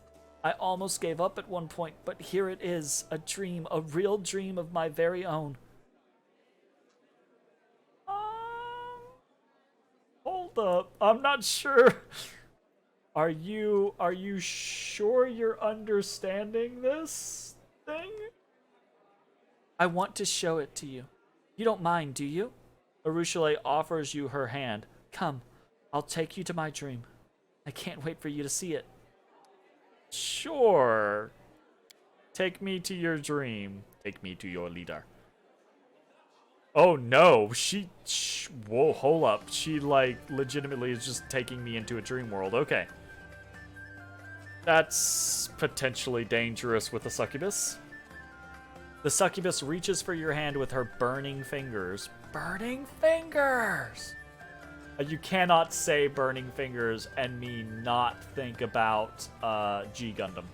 I almost gave up at one point, but here it is, a dream, a real dream of my very own. Hold up. I'm not sure. Are you sure you're understanding this thing? I want to show it to you. You don't mind, do you? Arushale offers you her hand. Come. I'll take you to my dream. I can't wait for you to see it. Sure. Take me to your dream. Take me to your leader. Oh no, whoa, hold up. She, like, legitimately is just taking me into a dream world. Okay. That's potentially dangerous with a succubus. The succubus reaches for your hand with her burning fingers. Burning fingers! You cannot say burning fingers and me not think about G Gundam.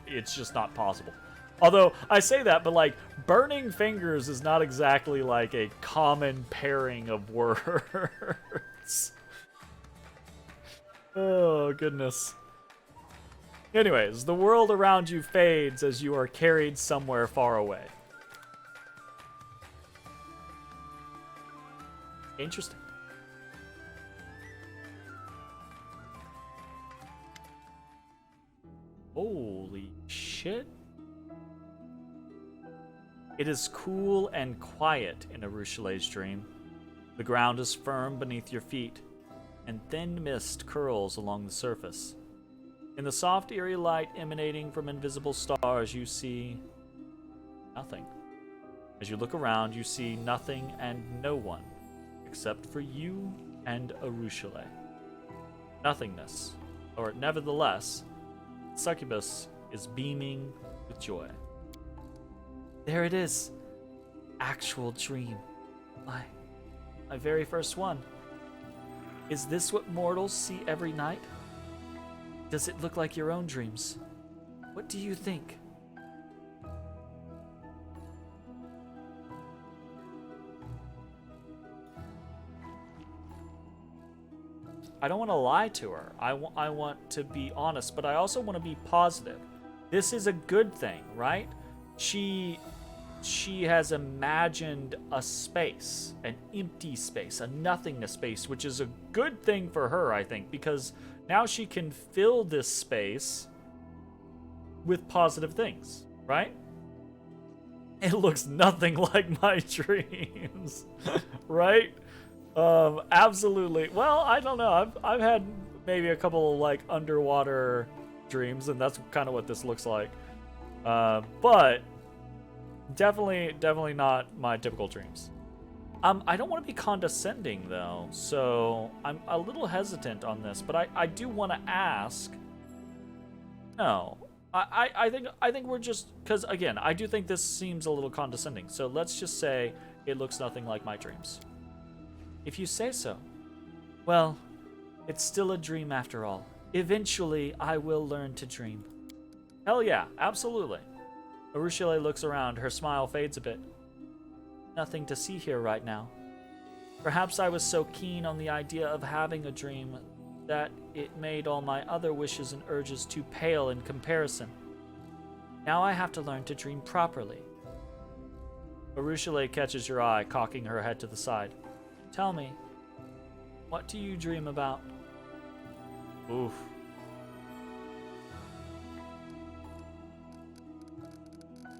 It's just not possible. Although, I say that, but like, burning fingers is not exactly like a common pairing of words. Oh, goodness. Anyways, the world around you fades as you are carried somewhere far away. Interesting. Holy shit. It is cool and quiet in Arushale's dream. The ground is firm beneath your feet, and thin mist curls along the surface. In the soft, eerie light emanating from invisible stars, you see nothing. As you look around, you see nothing and no one, except for you and Arushale. Nothingness, or nevertheless, Succubus is beaming with joy. There it is. Actual dream. My very first one. Is this what mortals see every night? Does it look like your own dreams? What do you think? I don't want to lie to her. I want to be honest, but I also want to be positive. This is a good thing, right? She has imagined a space, an empty space, a nothingness space, which is a good thing for her, I think, because now she can fill this space with positive things, right? It looks nothing like my dreams, right? Absolutely. Well, I don't know. I've had maybe a couple of, like, underwater dreams, and that's kind of what this looks like. But definitely not my typical dreams. I don't want to be condescending though, so I'm a little hesitant on this, but I do want to ask. No, I think we're just, because again, I do think this seems a little condescending. So let's just say it looks nothing like my dreams. If you say so. Well, it's still a dream after all. Eventually, I will learn to dream. Hell yeah, absolutely. Arushale looks around. Her smile fades a bit. Nothing to see here right now. Perhaps I was so keen on the idea of having a dream that it made all my other wishes and urges too pale in comparison. Now I have to learn to dream properly. Arushale catches your eye, cocking her head to the side. Tell me, what do you dream about? Oof.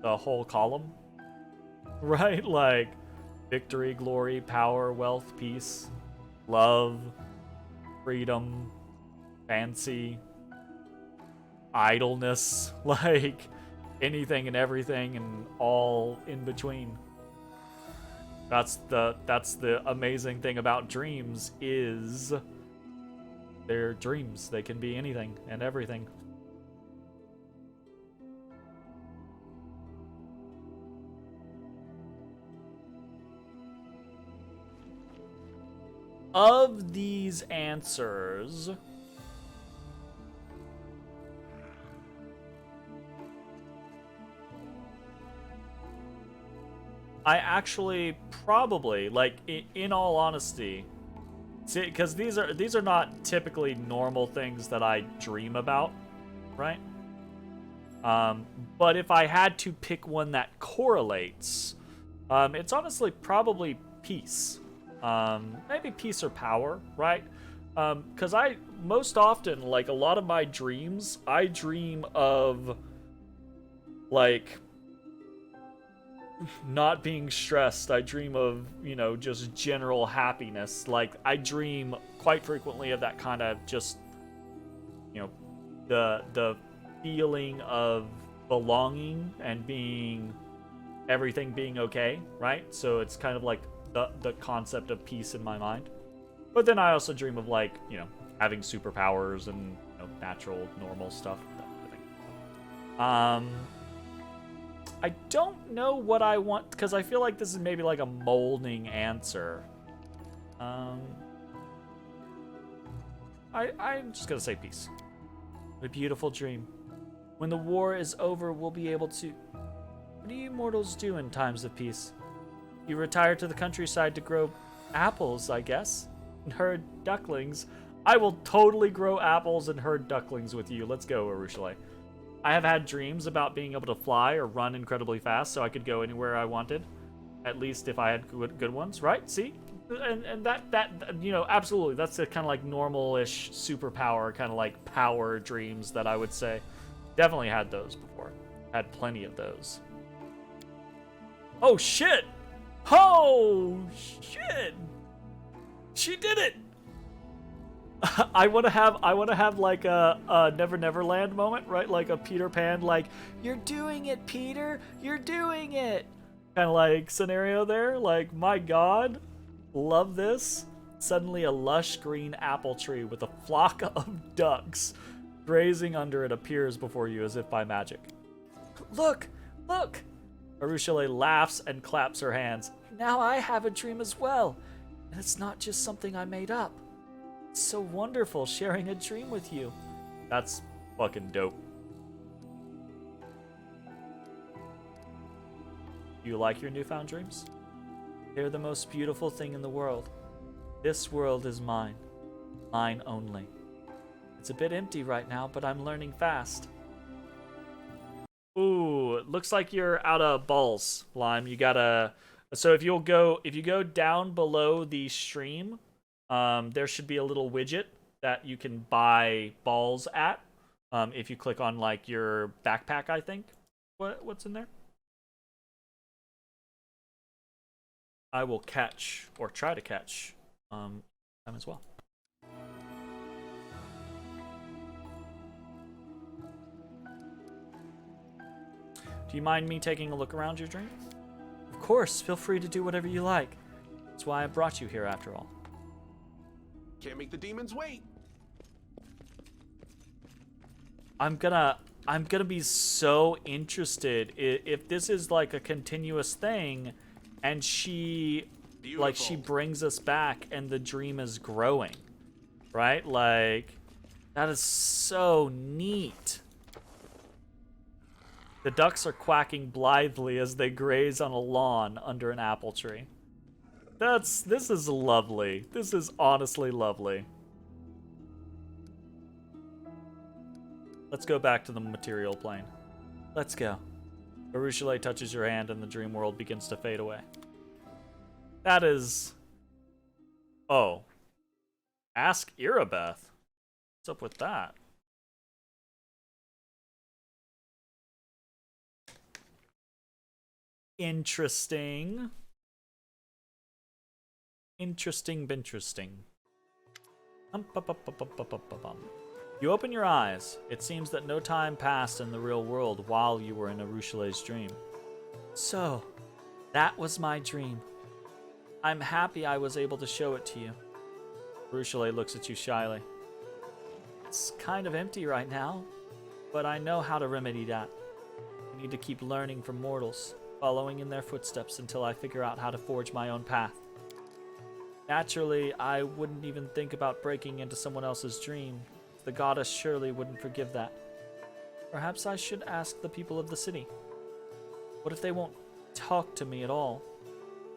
The whole column? Right? Like, victory, glory, power, wealth, peace, love, freedom, fancy, idleness, like, anything and everything and all in between. That's the amazing thing about dreams is they're dreams. They can be anything and everything. Of these answers, I actually probably, like, in all honesty, see, because these are not typically normal things that I dream about, right? But if I had to pick one that correlates, it's honestly probably peace. Maybe peace or power, right? Because I most often, like, a lot of my dreams, I dream of, like, not being stressed. I dream of, you know, just general happiness. Like, I dream quite frequently of that kind of just, you know, the feeling of belonging and being, everything being okay, right? So it's kind of like the concept of peace in my mind. But then I also dream of, like, you know, having superpowers and, you know, natural, normal stuff. That kind of thing. I don't know what I want, because I feel like this is maybe like a molding answer. I'm just gonna say peace. A beautiful dream. When the war is over, we'll be able to... What do you mortals do in times of peace? You retire to the countryside to grow apples, I guess, and herd ducklings. I will totally grow apples and herd ducklings with you. Let's go, Arushale. I have had dreams about being able to fly or run incredibly fast so I could go anywhere I wanted. At least if I had good ones, right? See? And that you know, absolutely. That's the kind of like normal-ish superpower, kind of like power dreams that I would say. Definitely had those before. Had plenty of those. Oh, shit! Oh, shit! She did it! I want to have like a Never Never Land moment, right? Like a Peter Pan, like, you're doing it, Peter, you're doing it, kind of like scenario there. Like, my God, love this. Suddenly, a lush green apple tree with a flock of ducks grazing under it appears before you as if by magic. Look, look! Arushale laughs and claps her hands. Now I have a dream as well, and it's not just something I made up. It's so wonderful sharing a dream with you. That's fucking dope. Do you like your newfound dreams? They're the most beautiful thing in the world. This world is mine. Mine only. It's a bit empty right now, but I'm learning fast. Ooh, it looks like you're out of balls, Lime. You gotta... So if you go down below the stream, there should be a little widget that you can buy balls at. If you click on like your backpack, I think. What's in there? I will catch, or try to catch, them as well. Do you mind me taking a look around your dream? Of course, feel free to do whatever you like. That's why I brought you here after all. Can't make the demons wait. I'm gonna be so interested if this is like a continuous thing and she brings us back and the dream is growing. Right? Like, that is so neat. The ducks are quacking blithely as they graze on a lawn under an apple tree. This is lovely. This is honestly lovely. Let's go back to the material plane. Let's go. Arushale touches your hand and the dream world begins to fade away. That is... Oh. Ask Irabeth. What's up with that? Interesting. Interesting. You open your eyes. It seems that no time passed in the real world while you were in Arushale's dream. So, that was my dream. I'm happy I was able to show it to you. Arushale looks at you shyly. It's kind of empty right now, but I know how to remedy that. I need to keep learning from mortals, following in their footsteps until I figure out how to forge my own path. Naturally, I wouldn't even think about breaking into someone else's dream. The goddess surely wouldn't forgive that. Perhaps I should ask the people of the city. What if they won't talk to me at all?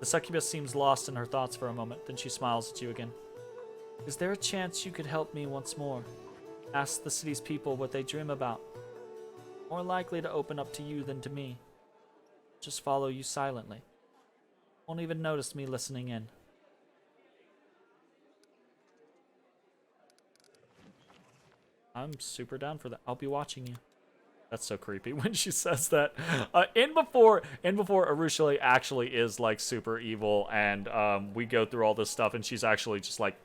The succubus seems lost in her thoughts for a moment, then she smiles at you again. Is there a chance you could help me once more? Ask the city's people what they dream about. More likely to open up to you than to me. Just follow you silently. Won't even notice me listening in. I'm super down for that. I'll be watching you. That's so creepy when she says that. In before Arushale actually is like super evil, and we go through all this stuff, and she's actually just like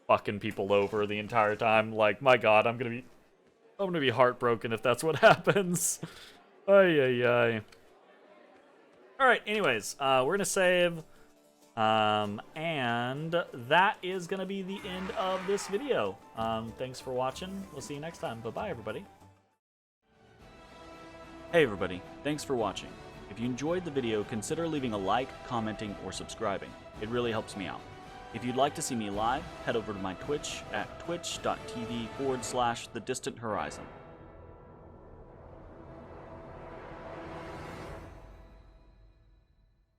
fucking people over the entire time. Like, my God, I'm gonna be heartbroken if that's what happens. Ay. All right. Anyways, we're gonna save. And that is going to be the end of this video. Thanks for watching. We'll see you next time. Bye-bye, everybody. Hey everybody, thanks for watching. If you enjoyed the video, consider leaving a like, commenting, or subscribing. It really helps me out. If you'd like to see me live, head over to my Twitch at twitch.tv/thedistanthorizon.